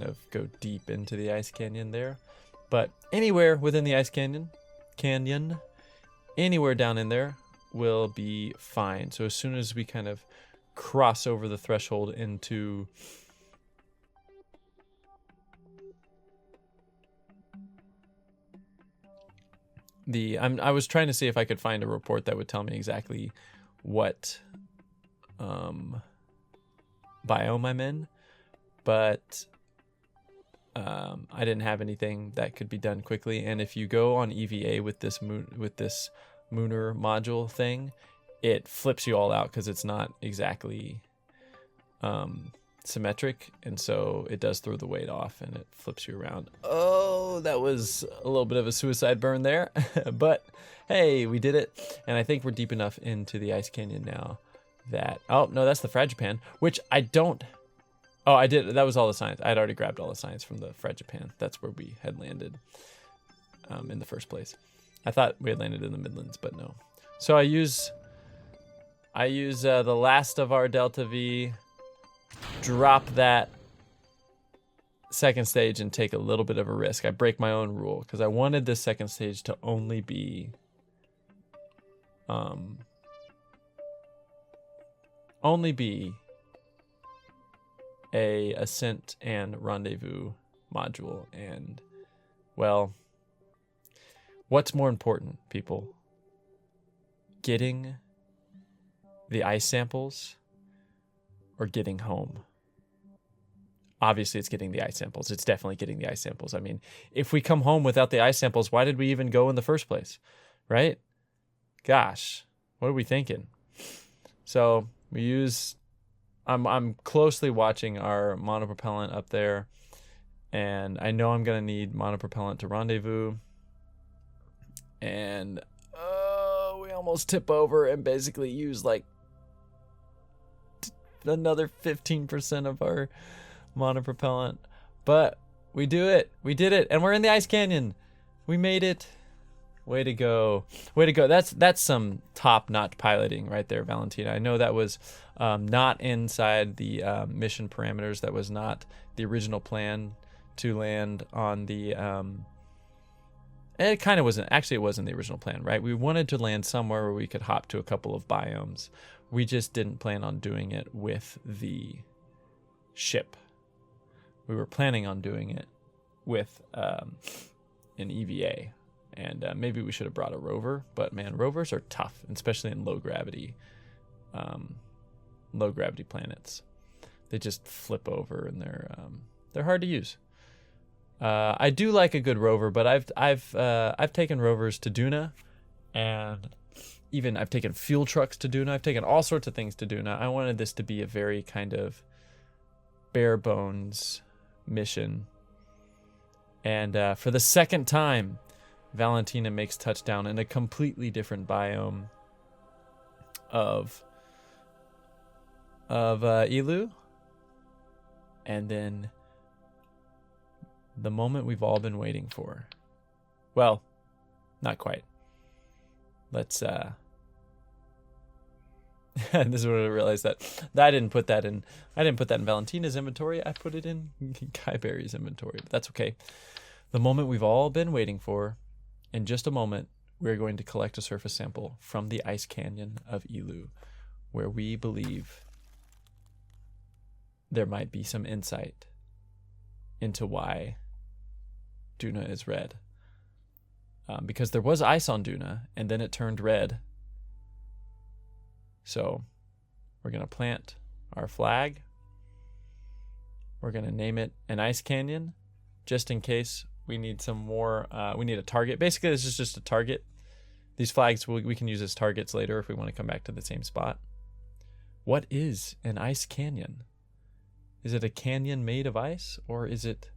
of go deep into the ice canyon there. But anywhere within the ice canyon, anywhere down in there will be fine. So as soon as we kind of cross over the threshold into I was trying to see if I could find a report that would tell me exactly what biome I'm in, but I didn't have anything that could be done quickly. And if you go on EVA with this Mooner module thing, it flips you all out because it's not exactly symmetric, and so it does throw the weight off and it flips you around. Oh, that was a little bit of a suicide burn there. But hey, we did it, and I think we're deep enough into the ice canyon now that, oh no, that's the Fragipan, which I don't. Oh, I did. That was all the science. I had already grabbed all the science from the Fragipan. That's where we had landed in the first place. I thought we had landed in the Midlands, but no. So I use the last of our Delta V, drop that second stage, and take a little bit of a risk. I break my own rule because I wanted this second stage to only be a ascent and rendezvous module. And well, what's more important, people? Getting the ice samples or getting home? Obviously, it's getting the ice samples. It's definitely getting the ice samples. I mean, if we come home without the ice samples, why did we even go in the first place? Right? Gosh, what are we thinking? So we use, I'm closely watching our monopropellant up there, and I know I'm going to need monopropellant to rendezvous. And we almost tip over and basically use like another 15% of our monopropellant, but we do it. We did it, and we're in the ice canyon. We made it. Way to go. Way to go. That's some top-notch piloting right there, Valentina. I know that was not inside the mission parameters. That was not the original plan to land on the it kind of wasn't. Actually, it wasn't the original plan, right? We wanted to land somewhere where we could hop to a couple of biomes. We just didn't plan on doing it with the ship. We were planning on doing it with an EVA. And maybe we should have brought a rover, but man, rovers are tough, especially in low gravity planets. They just flip over, and they're hard to use. I do like a good rover, but I've taken rovers to Duna, and even I've taken fuel trucks to Duna. I've taken all sorts of things to Duna. I wanted this to be a very kind of bare bones mission, and for the second time, Valentina makes touchdown in a completely different biome of Eeloo. And then the moment we've all been waiting for. Well, not quite. Let's this is what I realized that I didn't put that in Valentina's inventory. I put it in Giberry's inventory, but that's okay. The moment we've all been waiting for. In just a moment, we're going to collect a surface sample from the ice canyon of Eeloo, where we believe there might be some insight into why Duna is red. Because there was ice on Duna, and then it turned red. So we're going to plant our flag, We're going to name it an ice canyon, just in case we need some more. We need a target. Basically, this is just a target. These flags we can use as targets later if we want to come back to the same spot. What is an ice canyon? Is it a canyon made of ice, or is it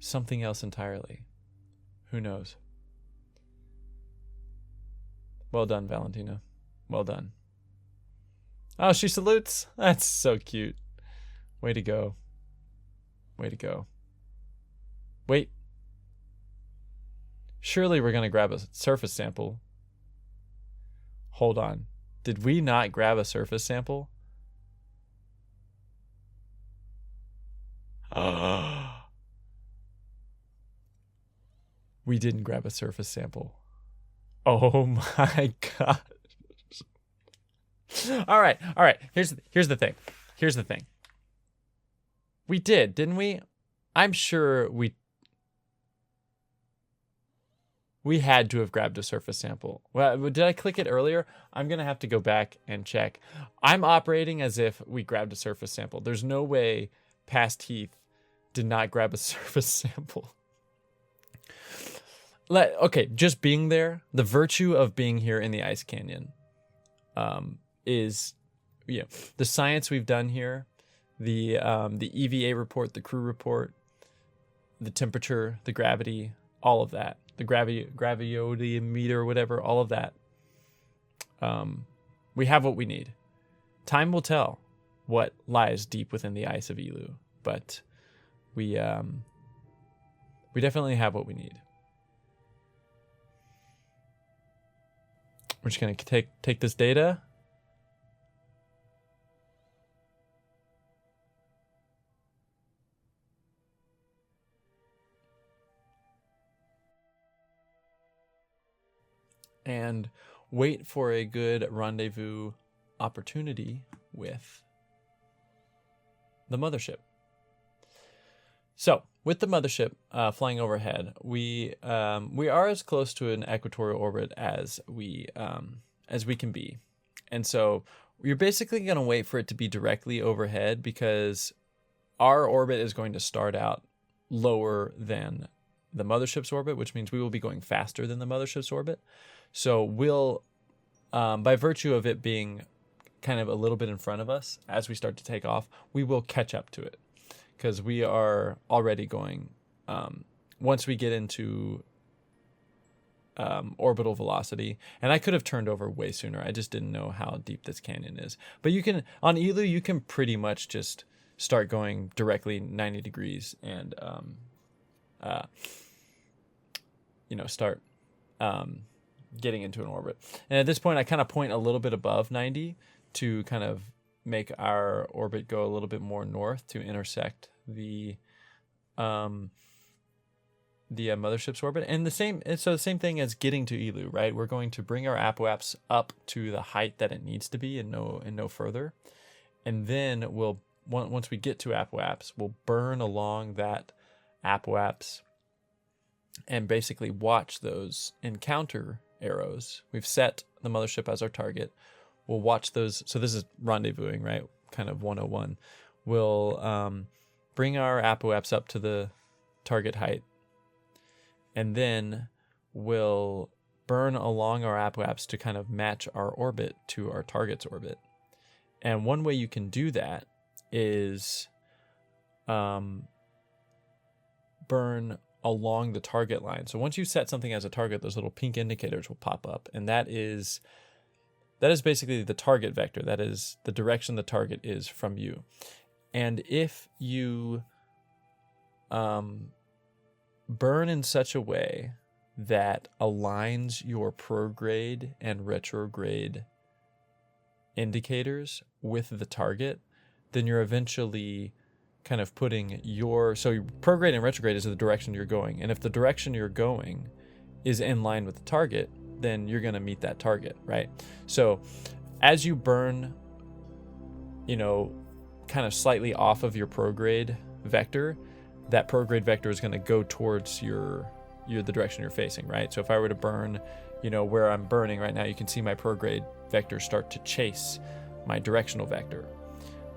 something else entirely? Who knows? Well done, Valentina. Well done. Oh, she salutes. That's so cute. Way to go. Way to go. Wait. Surely we're going to grab a surface sample. Hold on. Did we not grab a surface sample? We didn't grab a surface sample. Oh my god. All right. Here's the thing. We did, didn't we? I'm sure we had to have grabbed a surface sample. Well, did I click it earlier? I'm going to have to go back and check. I'm operating as if we grabbed a surface sample. There's no way Past Heath did not grab a surface sample. Okay, just being there, the virtue of being here in the Ice Canyon is, the science we've done here, the EVA report, the crew report, the temperature, the gravity, all of that. The gravitiometer, whatever, all of that. We have what we need. Time will tell what lies deep within the ice of Eeloo, but we definitely have what we need. We're just gonna take this data. And wait for a good rendezvous opportunity with the mothership. So, with the mothership flying overhead, we are as close to an equatorial orbit as we can be, and so you're basically going to wait for it to be directly overhead because our orbit is going to start out lower than the mothership's orbit, which means we will be going faster than the mothership's orbit. So we'll, by virtue of it being kind of a little bit in front of us as we start to take off, we will catch up to it because we are already going, once we get into orbital velocity, and I could have turned over way sooner. I just didn't know how deep this canyon is. But you can, on Eeloo, you can pretty much just start going directly 90 degrees and, start getting into an orbit. And at this point, I kind of point a little bit above 90 to kind of make our orbit go a little bit more north to intersect the mothership's orbit. And the same thing as getting to Eeloo, right? We're going to bring our apoapse up to the height that it needs to be and no further. And then once we get to apoapse, we'll burn along that apoapse and basically watch those encounter arrows. We've set the mothership as our target. We'll watch those. So this is rendezvousing, right? Kind of 101. We'll bring our apoapse up to the target height, and then we'll burn along our apoapse to kind of match our orbit to our target's orbit. And one way you can do that is burn along the target line. So once you set something as a target, those little pink indicators will pop up, and that is basically the target vector. That is the direction the target is from you. And if you burn in such a way that aligns your prograde and retrograde indicators with the target, then you're eventually kind of putting so prograde and retrograde is the direction you're going. And if the direction you're going is in line with the target, then you're going to meet that target, right? So as you burn, kind of slightly off of your prograde vector, that prograde vector is going to go towards the direction you're facing, right? So if I were to burn, where I'm burning right now, you can see my prograde vector start to chase my directional vector.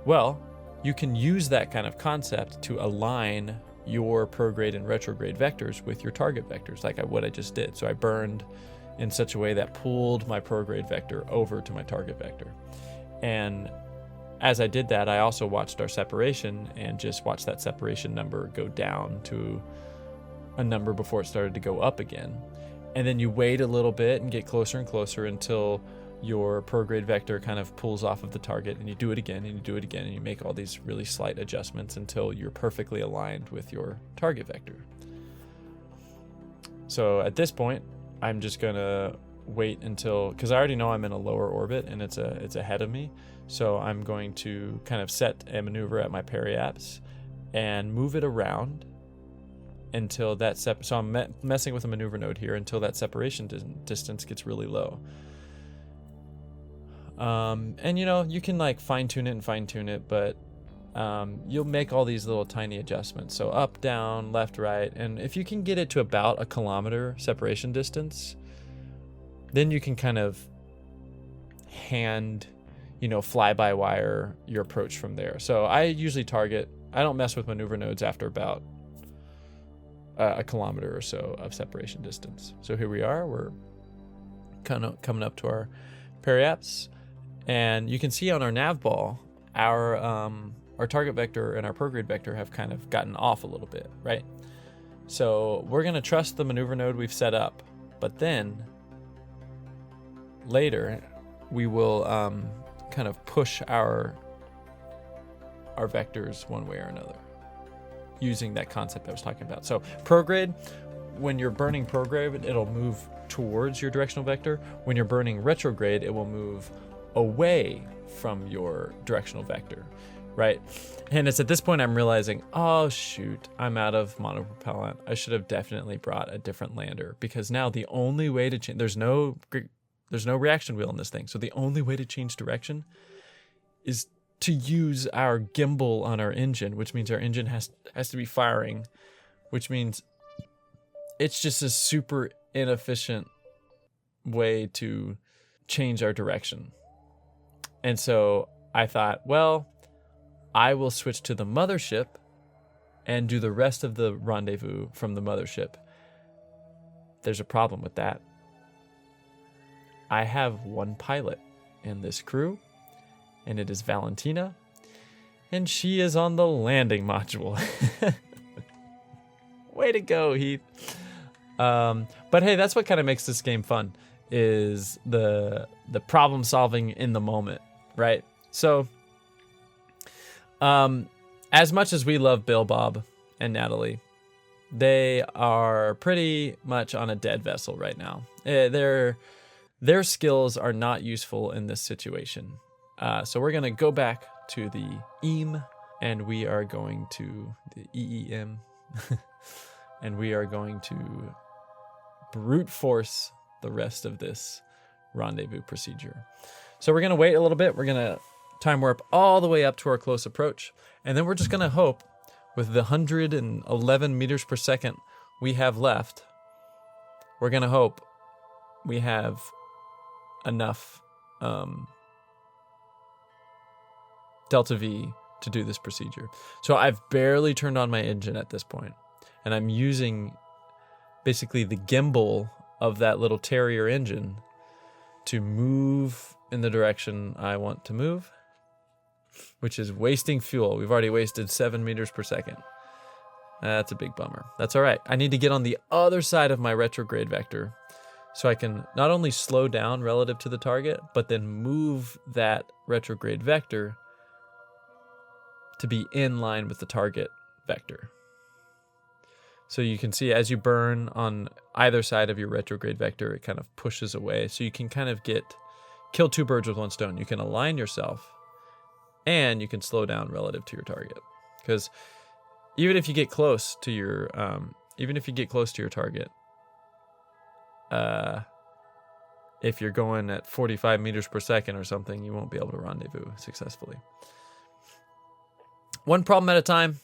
Well, you can use that kind of concept to align your prograde and retrograde vectors with your target vectors, like what I just did. So I burned in such a way that pulled my prograde vector over to my target vector. And as I did that, I also watched our separation and just watched that separation number go down to a number before it started to go up again. And then you wait a little bit and get closer and closer until your prograde vector kind of pulls off of the target, and you do it again and you do it again, and you make all these really slight adjustments until you're perfectly aligned with your target vector. So at this point, I'm just gonna wait until, because I already know I'm in a lower orbit and it's ahead of me. So I'm going to kind of set a maneuver at my periapse and move it around until that so I'm messing with a maneuver node here until that separation distance gets really low. And you can like fine tune it, but you'll make all these little tiny adjustments. So up, down, left, right. And if you can get it to about 1 kilometer separation distance, then you can kind of hand, fly by wire your approach from there. So I usually I don't mess with maneuver nodes after about 1 kilometer or so of separation distance. So here we are, we're kind of coming up to our periapse. And you can see on our nav ball, our target vector and our prograde vector have kind of gotten off a little bit, right? So we're going to trust the maneuver node we've set up, but then later we will kind of push our vectors one way or another using that concept I was talking about. So prograde, when you're burning prograde, it'll move towards your directional vector. When you're burning retrograde, it will move away from your directional vector, right? And it's at this point I'm realizing, oh shoot, I'm out of monopropellant. I should have definitely brought a different lander, because now the only way to change, there's no reaction wheel in this thing. So the only way to change direction is to use our gimbal on our engine, which means our engine has to be firing, which means it's just a super inefficient way to change our direction. And so I thought, well, I will switch to the mothership and do the rest of the rendezvous from the mothership. There's a problem with that. I have one pilot in this crew, and it is Valentina, and she is on the landing module. Way to go, Heath. But hey, that's what kind of makes this game fun, is the problem solving in the moment, right? So as much as we love Bill, Bob, and Natalie, they are pretty much on a dead vessel right now. Their skills are not useful in this situation. So we're going to go back to the EAM, and we are going to the EEM, and we are going to brute force the rest of this rendezvous procedure. So we're going to wait a little bit. We're going to time warp all the way up to our close approach, and then we're just going to hope with the 111 meters per second we have left, we're going to hope we have enough delta V to do this procedure. So I've barely turned on my engine at this point, and I'm using basically the gimbal of that little Terrier engine to move in the direction I want to move, which is wasting fuel. We've already wasted 7 meters per second. That's a big bummer. That's all right. I need to get on the other side of my retrograde vector so I can not only slow down relative to the target, but then move that retrograde vector to be in line with the target vector. So you can see as you burn on either side of your retrograde vector, it kind of pushes away. So you can kind of kill two birds with one stone. You can align yourself and you can slow down relative to your target. Because even if you get close to your target, if you're going at 45 meters per second or something, you won't be able to rendezvous successfully. One problem at a time,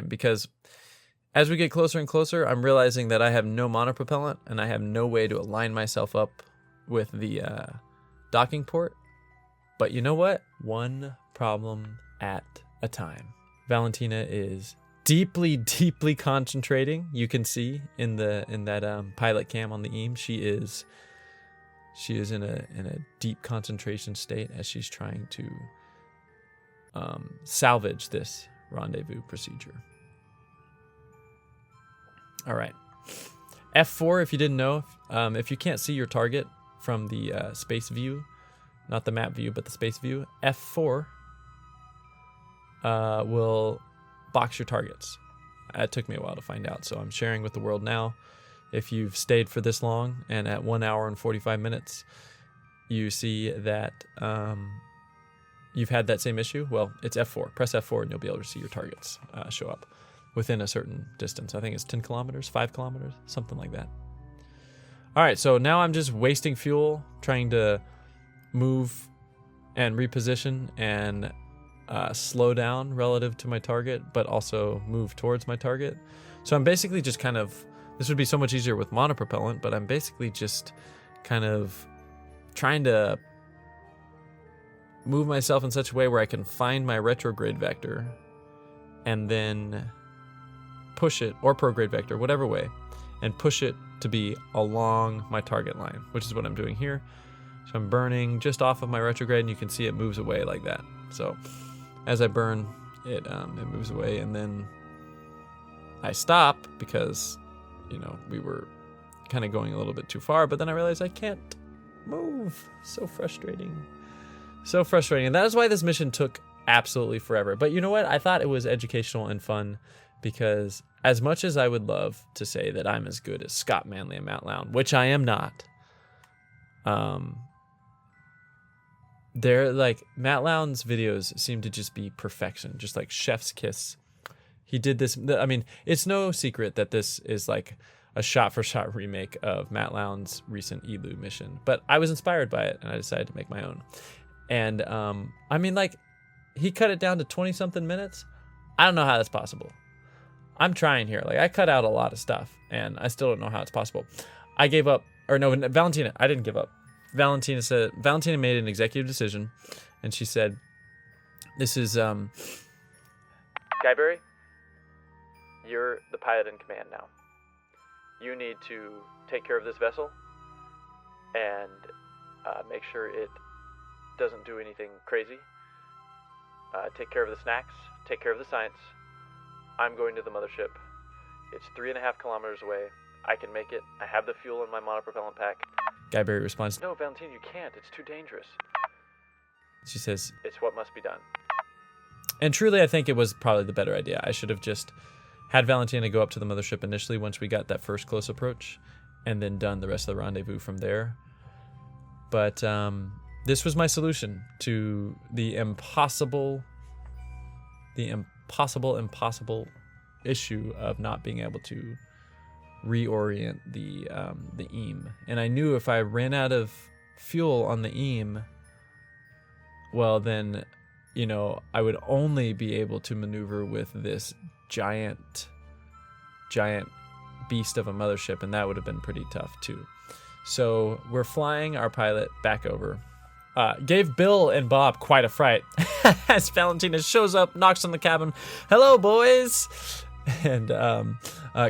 because as we get closer and closer, I'm realizing that I have no monopropellant and I have no way to align myself up with the docking port. But you know what? One problem at a time. Valentina is deeply, deeply concentrating. You can see in that pilot cam on the EAM, she is in a deep concentration state as she's trying to salvage this rendezvous procedure. All right. F4, if you didn't know, if you can't see your target from the space view, not the map view, but the space view, F4 will box your targets. It took me a while to find out, so I'm sharing with the world now. If you've stayed for this long, and at 1 hour and 45 minutes, you see that you've had that same issue, well, it's F4. Press F4 and you'll be able to see your targets show up within a certain distance. I think it's 10 kilometers, 5 kilometers, something like that. All right, so now I'm just wasting fuel, trying to move and reposition and slow down relative to my target, but also move towards my target. So I'm basically just kind of, this would be so much easier with monopropellant, but I'm basically just kind of trying to move myself in such a way where I can find my retrograde vector and then push it, or prograde vector, whatever way, and push it to be along my target line, which is what I'm doing here. So I'm burning just off of my retrograde, and you can see it moves away like that. So as I burn, it moves away, and then I stop because, you know, we were kind of going a little bit too far, but then I realized I can't move. So frustrating. So frustrating. And that is why this mission took absolutely forever. But you know what? I thought it was educational and fun, because as much as I would love to say that I'm as good as Scott Manley and Matt Lown, which I am not, they're like, Matt Lown's videos seem to just be perfection, just like chef's kiss. He did this. I mean, it's no secret that this is like a shot-for-shot remake of Matt Lown's recent Eeloo mission, but I was inspired by it and I decided to make my own. And I mean, like, he cut it down to 20-something minutes. I don't know how that's possible. I'm trying here. Like, I cut out a lot of stuff and I still don't know how it's possible. I gave up, or no, Valentina, I didn't give up. Valentina made an executive decision, and she said, this is, Giberry, you're the pilot in command now. You need to take care of this vessel and make sure it doesn't do anything crazy. Take care of the snacks, take care of the science. I'm going to the mothership. It's 3.5 kilometers away. I can make it. I have the fuel in my monopropellant pack. Giberry responds, No, Valentina, you can't. It's too dangerous. She says, It's what must be done. and truly I think it was probably the better idea. I should have just had Valentina go up to the mothership initially once we got that first close approach, and then done the rest of the rendezvous from there. But this was my solution to the impossible issue of not being able to reorient the EAM. And I knew if I ran out of fuel on the EAM, well then, you know, I would only be able to maneuver with this giant beast of a mothership, and that would have been pretty tough too. So we're flying our pilot back over. Gave Bill and Bob quite a fright as Valentina shows up, knocks on the cabin. Hello, boys. And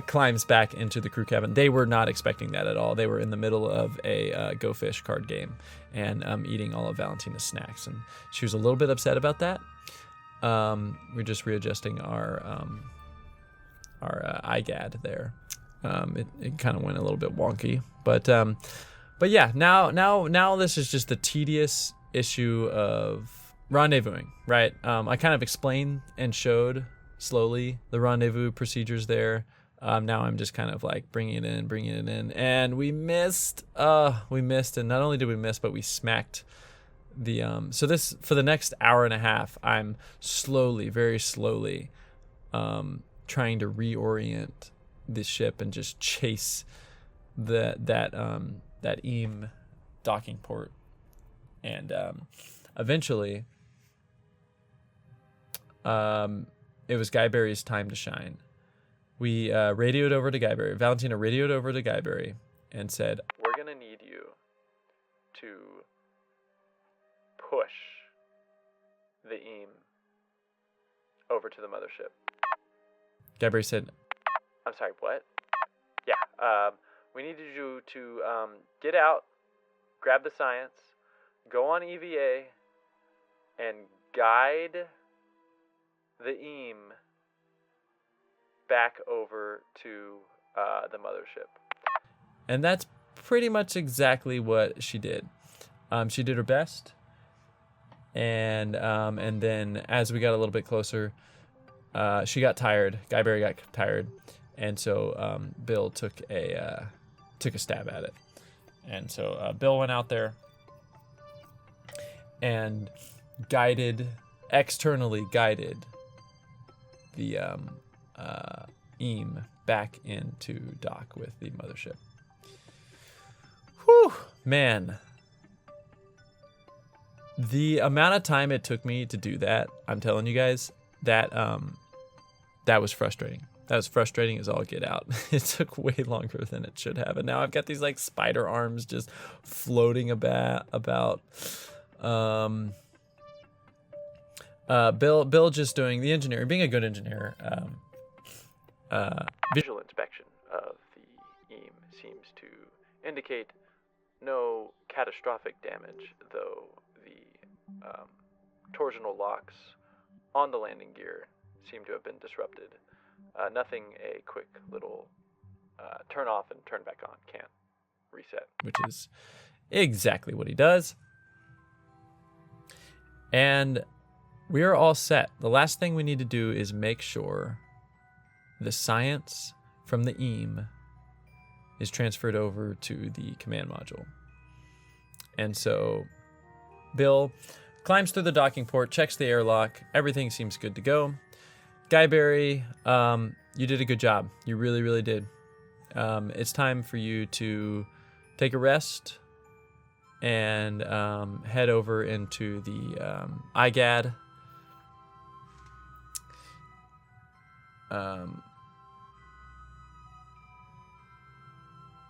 climbs back into the crew cabin. They were not expecting that at all. They were in the middle of a Go Fish card game and eating all of Valentina's snacks. And she was a little bit upset about that. We're just readjusting our IGAAD there. It kind of went a little bit wonky. But yeah, now this is just the tedious issue of rendezvousing, right? I kind of explained and showed slowly the rendezvous procedures there. Now I'm just kind of like bringing it in, and we missed, and not only did we miss, but we smacked the, so this, for the next hour and a half, I'm slowly, very slowly, trying to reorient the ship and just chase that EAM docking port. And eventually it was Giberry's time to shine. We radioed over to Giberry. Valentina radioed over to Giberry and said, We're going to need you to push the EAM over to the mothership. Giberry said, I'm sorry, what? Yeah, we need you to get out, grab the science, go on EVA, and guide the EAM back over to the mothership. and that's pretty much exactly what she did. She did her best, and then as we got a little bit closer, she got tired. Giberry got tired, and so Bill took a stab at it. And so Bill went out there and externally guided the EAM back into dock with the mothership. Whew, man. The amount of time it took me to do that, I'm telling you guys, that was frustrating. That was frustrating as all get out. It took way longer than it should have. And now I've got these like spider arms just floating about. Bill just doing the engineering, being a good engineer. Visual inspection of the EAM seems to indicate no catastrophic damage, though the torsional locks on the landing gear seem to have been disrupted. Nothing a quick little turn off and turn back on can't reset. Which is exactly what he does. And we are all set. The last thing we need to do is make sure the science from the EAM is transferred over to the command module. And so Bill climbs through the docking port, checks the airlock. Everything seems good to go. Giberry, you did a good job. You really, really did. It's time for you to take a rest and head over into the IGAAD.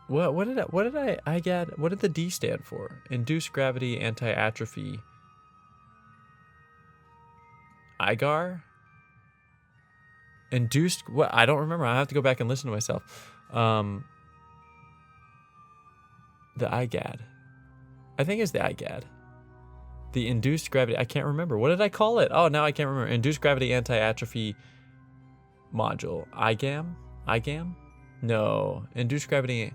What did IGAAD? What did the D stand for? Induced gravity anti-atrophy. IGAR? Induced, what? I don't remember. I have to go back and listen to myself. The IGAAD. I think it's the IGAAD. The induced gravity. I can't remember. What did I call it? Oh, now I can't remember. Induced gravity anti-atrophy module. IGAM? IGAM? No. Induced gravity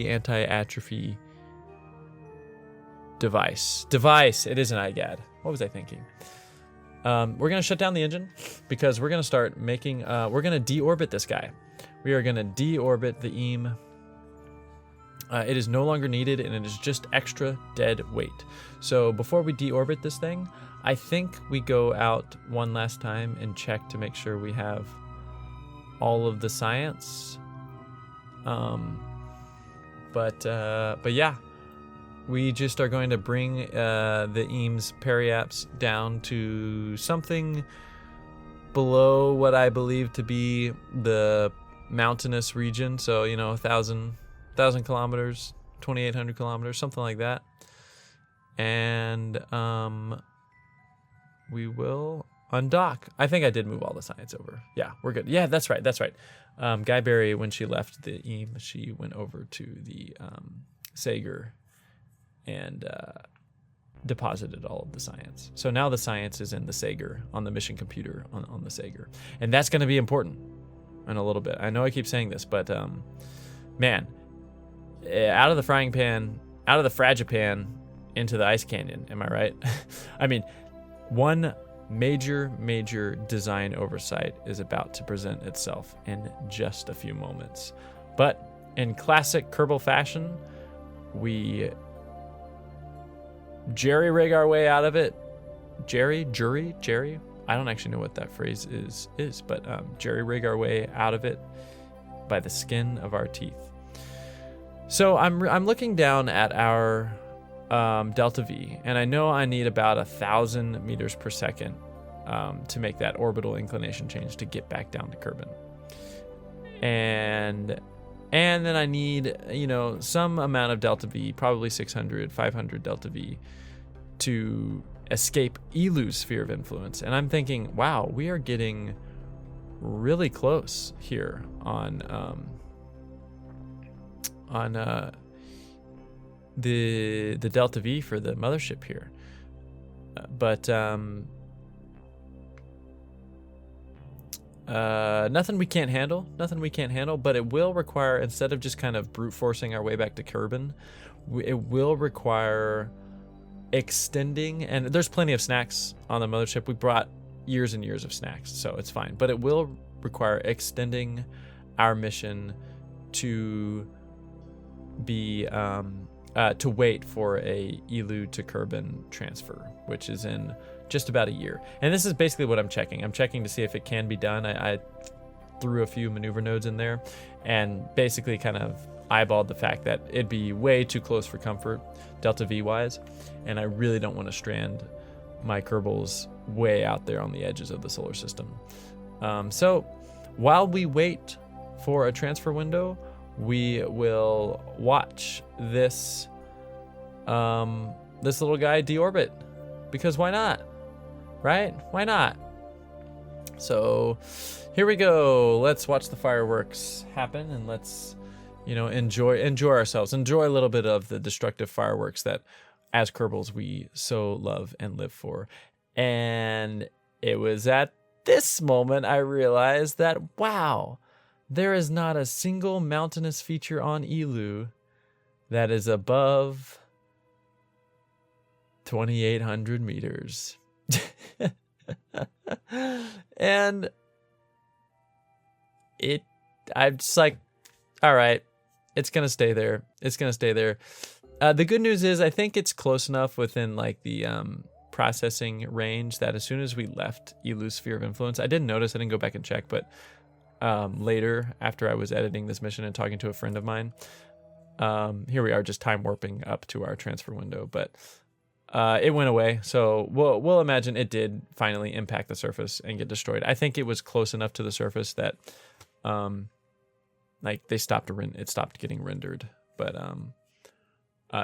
anti-atrophy device. It is an IGAAD. What was I thinking? We're going to shut down the engine because we're going to start making, we're going to deorbit this guy. We are going to deorbit the EAM. It is no longer needed and it is just extra dead weight. So before we deorbit this thing, I think we go out one last time and check to make sure we have all of the science. But yeah. We just are going to bring the EAM's periaps down to something below what I believe to be the mountainous region. So, 1,000 kilometers, 2,800 kilometers, something like that. And we will undock. I think I did move all the science over. Yeah, we're good. Yeah, that's right. Giberry, when she left the EAM, she went over to the CEGR and deposited all of the science. So now the science is in the CEGR, on the mission computer on the CEGR. And that's going to be important in a little bit. I know I keep saying this, but man, out of the frying pan, out of the fragipan, into the ice canyon, am I right? I mean, one major design oversight is about to present itself in just a few moments. But in classic Kerbal fashion, we jerry-rig our way out of it. Jerry? I don't actually know what that phrase is, but jerry-rig our way out of it by the skin of our teeth. So I'm looking down at our delta V, and I know I need about 1,000 meters per second to make that orbital inclination change to get back down to Kerbin. And then I need, some amount of delta V, probably 600, 500 delta V, to escape Eeloo's sphere of influence. And I'm thinking, wow, we are getting really close here on the Delta V for the mothership here. But nothing we can't handle. Nothing we can't handle. But it will require, instead of just kind of brute forcing our way back to Kerbin, it will require extending. And there's plenty of snacks on the mothership. We brought years and years of snacks, so it's fine. But it will require extending our mission to be to wait for a Eeloo to Kerbin transfer, which is in just about a year. And this is basically what I'm checking. I'm checking to see if it can be done. I threw a few maneuver nodes in there and basically kind of eyeballed the fact that it'd be way too close for comfort, Delta V wise, and I really don't want to strand my Kerbals way out there on the edges of the solar system. So while we wait for a transfer window, we will watch this this little guy deorbit, because why not, right? Why not? So here we go. Let's watch the fireworks happen, and let's, you know, enjoy ourselves, enjoy a little bit of the destructive fireworks that as Kerbals we so love and live for. And it was at this moment I realized that, wow, there is not a single mountainous feature on Eeloo that is above 2,800 meters. And I'm just like, all right, it's going to stay there. It's going to stay there. The good news is I think it's close enough within like the processing range that as soon as we left Eeloo's sphere of influence, I didn't notice, I didn't go back and check, but later after I was editing this mission and talking to a friend of mine, here we are just time warping up to our transfer window, but it went away. So we'll imagine it did finally impact the surface and get destroyed. I think it was close enough to the surface that like it stopped getting rendered, but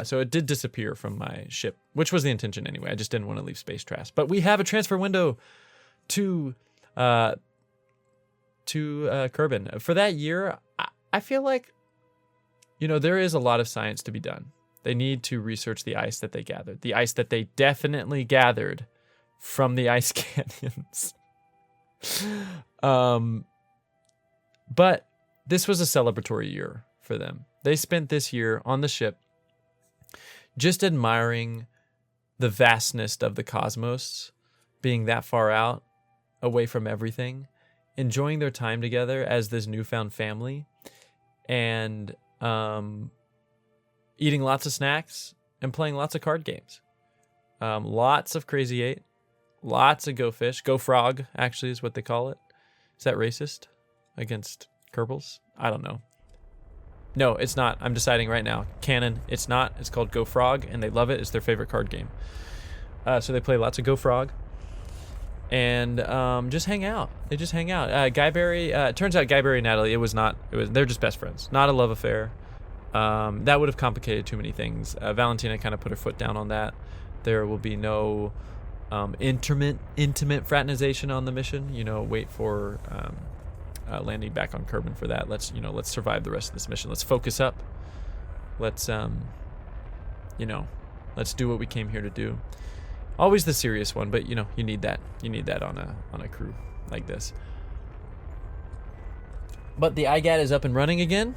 so it did disappear from my ship, which was the intention anyway. I just didn't want to leave space trash. But we have a transfer window to Kerbin. For that year, I feel like, you know, there is a lot of science to be done. They need to research the ice that they gathered, the ice that they definitely gathered from the ice canyons. But this was a celebratory year for them. They spent this year on the ship just admiring the vastness of the cosmos, being that far out, away from everything, enjoying their time together as this newfound family, and eating lots of snacks and playing lots of card games. Lots of Crazy 8, lots of Go Fish. Go Frog, actually, is what they call it. Is that racist against Kerbals? I don't know. No, it's not. I'm deciding right now. Canon, it's not. It's called Go Frog, and they love it. It's their favorite card game. So they play lots of Go Frog. And just hang out. They just hang out. Giberry, it turns out Giberry and Natalie, they're just best friends. Not a love affair. That would have complicated too many things. Valentina kind of put her foot down on that. There will be no intimate fraternization on the mission. You know, wait for landing back on Kerbin for that. Let's survive the rest of this mission. Let's focus up. Let's let's do what we came here to do. Always the serious one, but you need that. You need that on a crew like this. But the IGAAD is up and running again,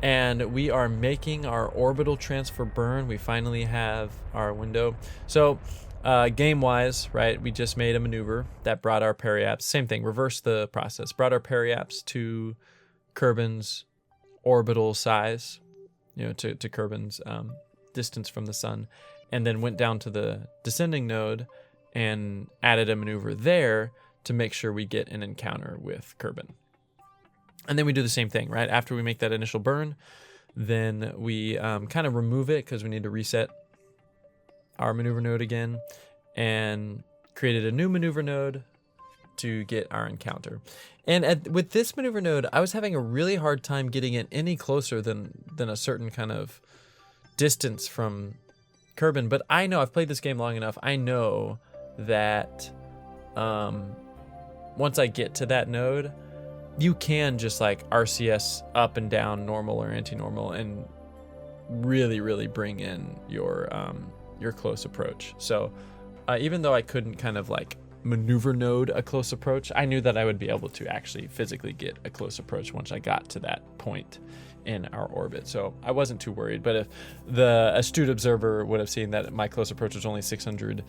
and we are making our orbital transfer burn. We finally have our window. So game-wise, right, we just made a maneuver that brought our periaps, same thing, reverse the process, brought our periaps to Kerbin's orbital size, to Kerbin's distance from the sun, and then went down to the descending node and added a maneuver there to make sure we get an encounter with Kerbin. And then we do the same thing, right? After we make that initial burn, then we kind of remove it because we need to reset our maneuver node again, and created a new maneuver node to get our encounter. And with this maneuver node, I was having a really hard time getting it any closer than a certain kind of distance from Kerbin, but I know I've played this game long enough. I know that once I get to that node, you can just like RCS up and down, normal or anti-normal, and really, really bring in your close approach. So even though I couldn't kind of like maneuver node a close approach, I knew that I would be able to actually physically get a close approach once I got to that point in our orbit. So I wasn't too worried. But if the astute observer would have seen that my close approach was only 600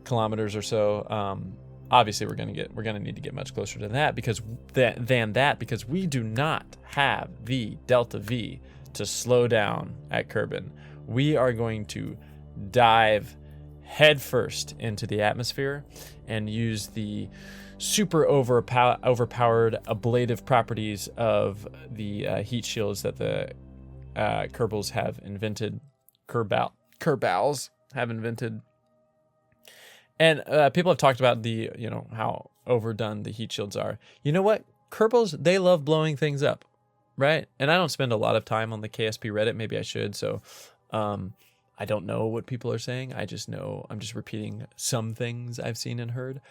kilometers or so, obviously we're gonna need to get much closer to that because because we do not have the delta V to slow down at Kerbin. We are going to dive headfirst into the atmosphere and use the super overpowered ablative properties of the heat shields that the Kerbals have invented. Kerbals have invented. And people have talked about how overdone the heat shields are. You know what? Kerbals, they love blowing things up, right? And I don't spend a lot of time on the KSP Reddit. Maybe I should. So I don't know what people are saying. I just know I'm just repeating some things I've seen and heard.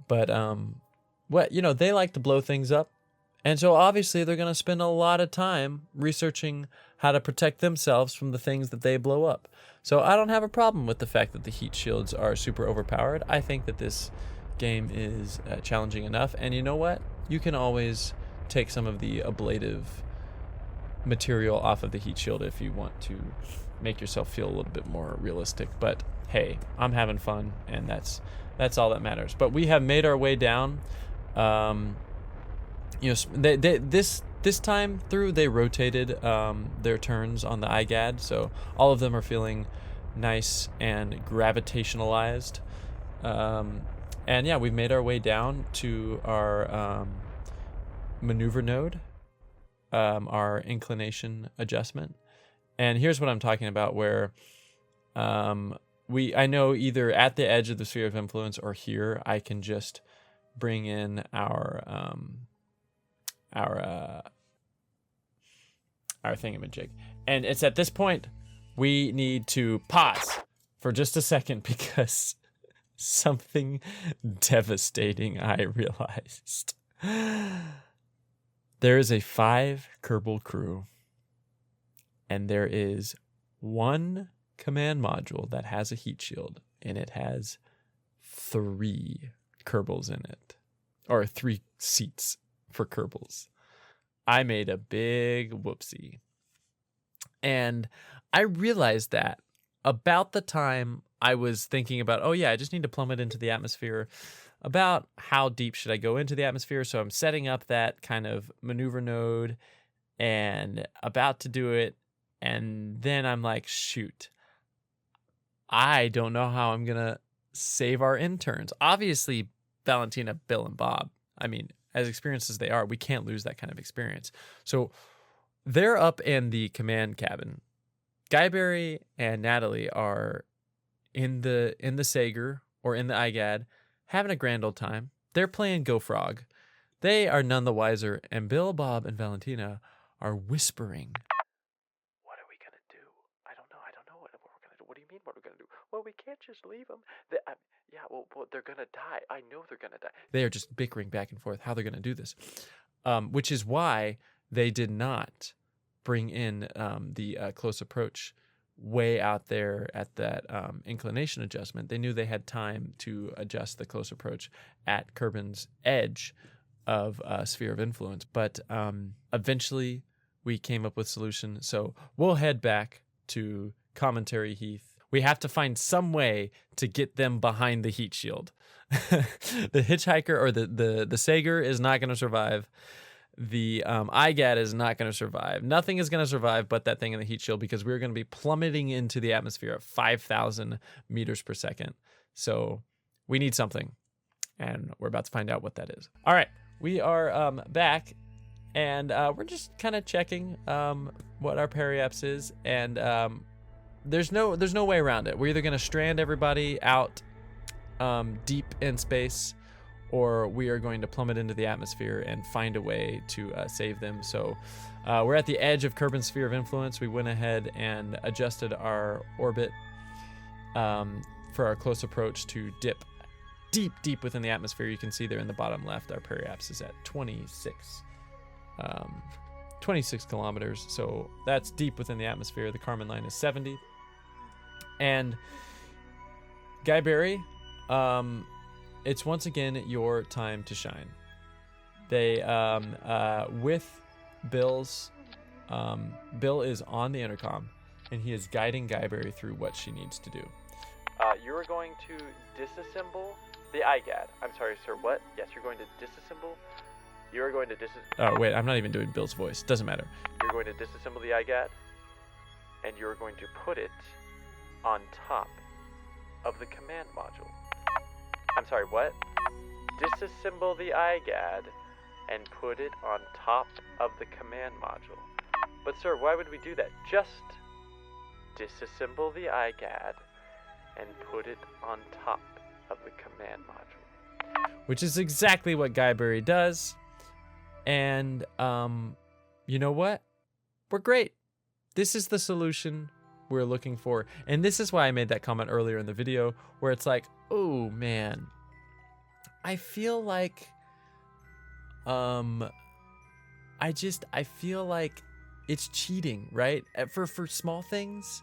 But they like to blow things up. And so obviously they're going to spend a lot of time researching how to protect themselves from the things that they blow up. So I don't have a problem with the fact that the heat shields are super overpowered. I think that this game is challenging enough. And you know what? You can always take some of the ablative material off of the heat shield if you want to make yourself feel a little bit more realistic. But hey, I'm having fun, and that's all that matters. But we have made our way down. This time through, they rotated their turns on the IGAAD, so all of them are feeling nice and gravitationalized. And yeah, we've made our way down to our maneuver node, our inclination adjustment. And here's what I'm talking about, where I know either at the edge of the sphere of influence or here, I can just bring in our thingamajig. And it's at this point we need to pause for just a second because something devastating I realized. There is a 5 Kerbal crew, and there is one command module that has a heat shield, and it has 3 Kerbals in it, or 3 seats for Kerbals. I made a big whoopsie. And I realized that about the time I was thinking about, oh yeah, I just need to plummet into the atmosphere. About how deep should I go into the atmosphere? So I'm setting up that kind of maneuver node and about to do it. And then I'm like, shoot, I don't know how I'm going to save our interns. Obviously, Valentina, Bill, and Bob, I mean, as experienced as they are, we can't lose that kind of experience. So they're up in the command cabin. Giberry and Natalie are in the CEGR or in the IGAAD, having a grand old time. They're playing Go Frog. They are none the wiser, and Bill, Bob, and Valentina are whispering. What are we gonna do? I don't know what we're gonna do. What do you mean, what are we gonna do? Well, we can't just leave them. They're gonna die. I know they're gonna die. They are just bickering back and forth how they're gonna do this, which is why they did not bring in the close approach way out there at that inclination adjustment. They knew they had time to adjust the close approach at Kerbin's edge of sphere of influence. But eventually we came up with a solution. So we'll head back to Commentary Heath. We have to find some way to get them behind the heat shield. The hitchhiker or the CEGR is not going to survive. The IGAAD is not going to survive. Nothing is going to survive but that thing in the heat shield, because we're going to be plummeting into the atmosphere at 5,000 meters per second. So we need something, and we're about to find out what that is. All right, we are back, and we're just kind of checking what our periaps is, and there's no way around it. We're either going to strand everybody out deep in space, or we are going to plummet into the atmosphere and find a way to save them. So we're at the edge of Kerbin's sphere of influence. We went ahead and adjusted our orbit for our close approach to dip deep within the atmosphere. You can see there in the bottom left, our periapse is at 26 kilometers. So that's deep within the atmosphere. The Kármán line is 70. And Giberry, it's once again your time to shine. They, with Bill's, Bill is on the intercom, and he is guiding Giberry through what she needs to do. You are going to disassemble the IGAAD. I'm sorry, sir, what? Yes, you're going to disassemble. You are going to Oh, wait, I'm not even doing Bill's voice. Doesn't matter. You're going to disassemble the IGAAD, and you're going to put it on top of the command module. I'm sorry, what? Disassemble the IGAAD and put it on top of the command module. But sir, why would we do that? Just disassemble the IGAAD and put it on top of the command module. Which is exactly what Giberry does. And you know what? We're great. This is the solution we're looking for. And this is why I made that comment earlier in the video, where it's like, oh man, I feel like I feel like it's cheating, right? For small things,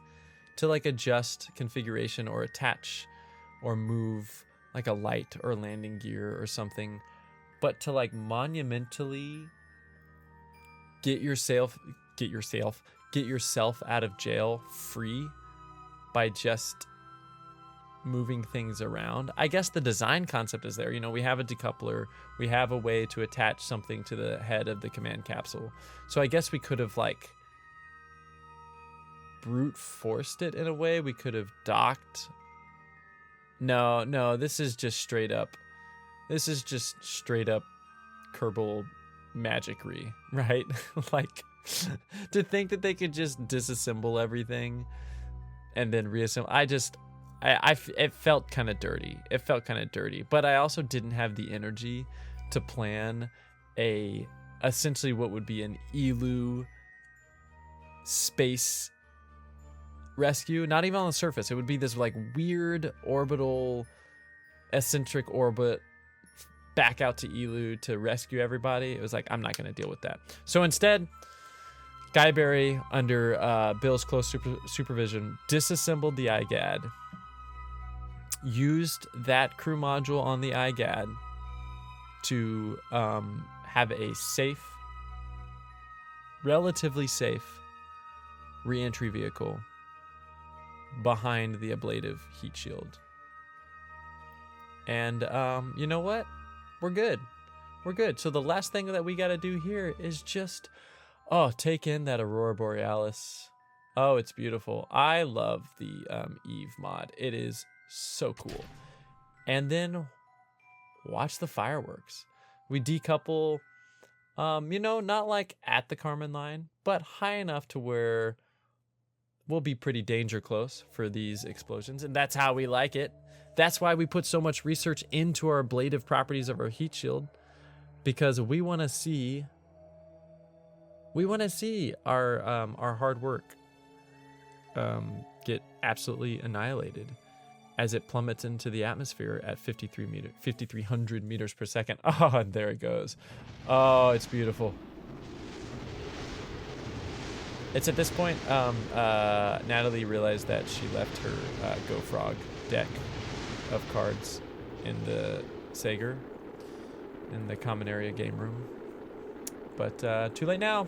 to like adjust configuration or attach or move like a light or landing gear or something, but to like monumentally get yourself out of jail free by just moving things around. I guess the design concept is there. You know, we have a decoupler, we have a way to attach something to the head of the command capsule. So I guess we could have like brute forced it in a way. We could have docked. No, this is just straight up Kerbal magicry, right? Like, to think that they could just disassemble everything and then reassemble. It felt kind of dirty. But I also didn't have the energy to plan essentially what would be an Eeloo space rescue. Not even on the surface. It would be this like weird orbital eccentric orbit back out to Eeloo to rescue everybody. It was like, I'm not going to deal with that. So instead, Giberry, under Bill's close supervision, disassembled the IGAAD, used that crew module on the IGAAD to have a relatively safe re-entry vehicle behind the ablative heat shield. And you know what? We're good. So the last thing that we got to do here is just take in that Aurora Borealis. Oh, it's beautiful. I love the Eve mod. It is so cool. And then watch the fireworks. We decouple, not like at the Kármán line, but high enough to where we'll be pretty danger close for these explosions. And that's how we like it. That's why we put so much research into our ablative properties of our heat shield, because we want to see our hard work get absolutely annihilated as it plummets into the atmosphere at 5,300 meters per second. Oh, and there it goes. Oh, it's beautiful. It's at this point, Natalie realized that she left her Go Frog deck of cards in the CEGR, in the common area game room. But too late now.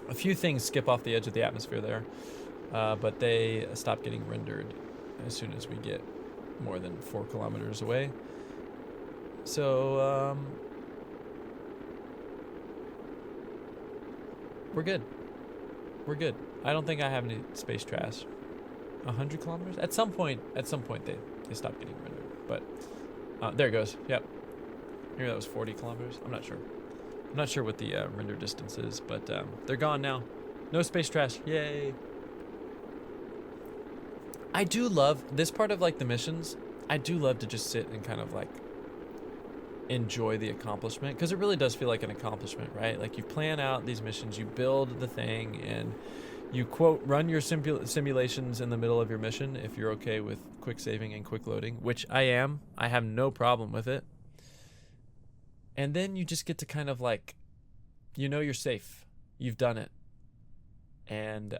A few things skip off the edge of the atmosphere there, but they stop getting rendered as soon as we get more than 4 kilometers away. So we're good. I don't think I have any space trash. 100 kilometers? At some point they stop getting rendered. But there it goes. Yep. Maybe that was 40 kilometers. I'm not sure. I'm not sure what the render distance is, but they're gone now. No space trash. Yay. I do love this part of like the missions. I do love to just sit and kind of like enjoy the accomplishment, because it really does feel like an accomplishment, right? Like you plan out these missions, you build the thing, and You quote run your simulations in the middle of your mission if you're okay with quick saving and quick loading, which I am. I have no problem with it. And then you just get to kind of like, you know, you're safe. You've done it. And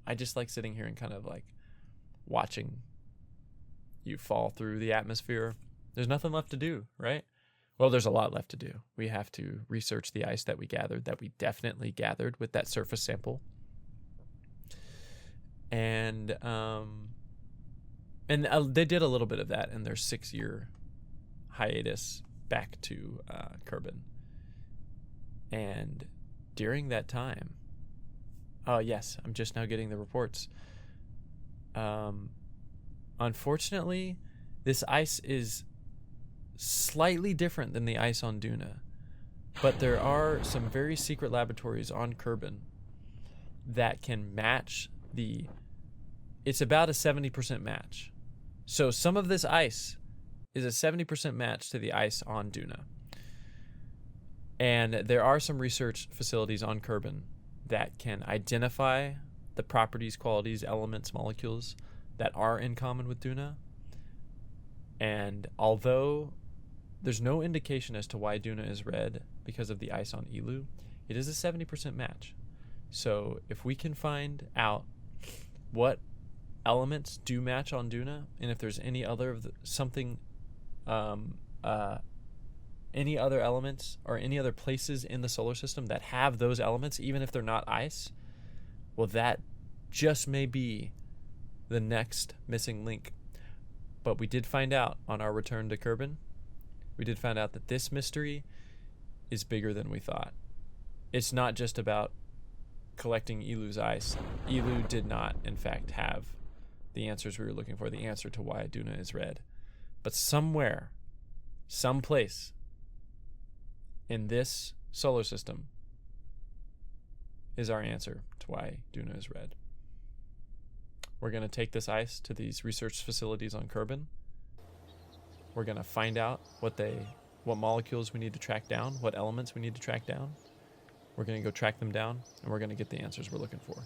I just like sitting here and kind of like watching you fall through the atmosphere. There's nothing left to do, right? Well, there's a lot left to do. We have to research the ice that we gathered, that we definitely gathered with that surface sample. And they did a little bit of that in their 6-year hiatus back to Kerbin. And during that time, oh yes, I'm just now getting the reports. Unfortunately, this ice is slightly different than the ice on Duna, but there are some very secret laboratories on Kerbin that can match the. It's about a 70% match. So some of this ice is a 70% match to the ice on Duna. And there are some research facilities on Kerbin that can identify the properties, qualities, elements, molecules that are in common with Duna. And although there's no indication as to why Duna is red because of the ice on Eeloo, it is a 70% match. So if we can find out what elements do match on Duna, and if there's any other of any other elements or any other places in the solar system that have those elements, even if they're not ice, well, that just may be the next missing link. But we did find out on our return to Kerbin, we did find out that this mystery is bigger than we thought. It's not just about collecting Eeloo's ice. Eeloo did not, in fact, have the answers we were looking for, the answer to why Duna is red. But somewhere, someplace in this solar system is our answer to why Duna is red. We're going to take this ice to these research facilities on Kerbin. We're going to find out what molecules we need to track down, what elements we need to track down. We're going to go track them down, and we're going to get the answers we're looking for.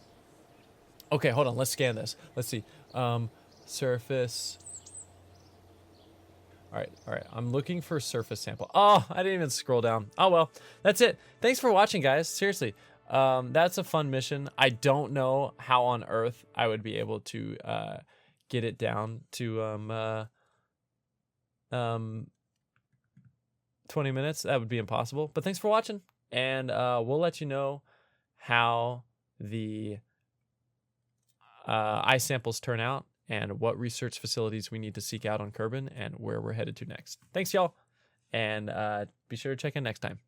Okay, hold on. Let's scan this. Let's see. Surface. All right. I'm looking for surface sample. Oh, I didn't even scroll down. Oh, well, that's it. Thanks for watching, guys. Seriously. That's a fun mission. I don't know how on earth I would be able to get it down to 20 minutes. That would be impossible. But thanks for watching, and we'll let you know how the ice samples turn out and what research facilities we need to seek out on Kerbin and where we're headed to next. Thanks, y'all, and be sure to check in next time.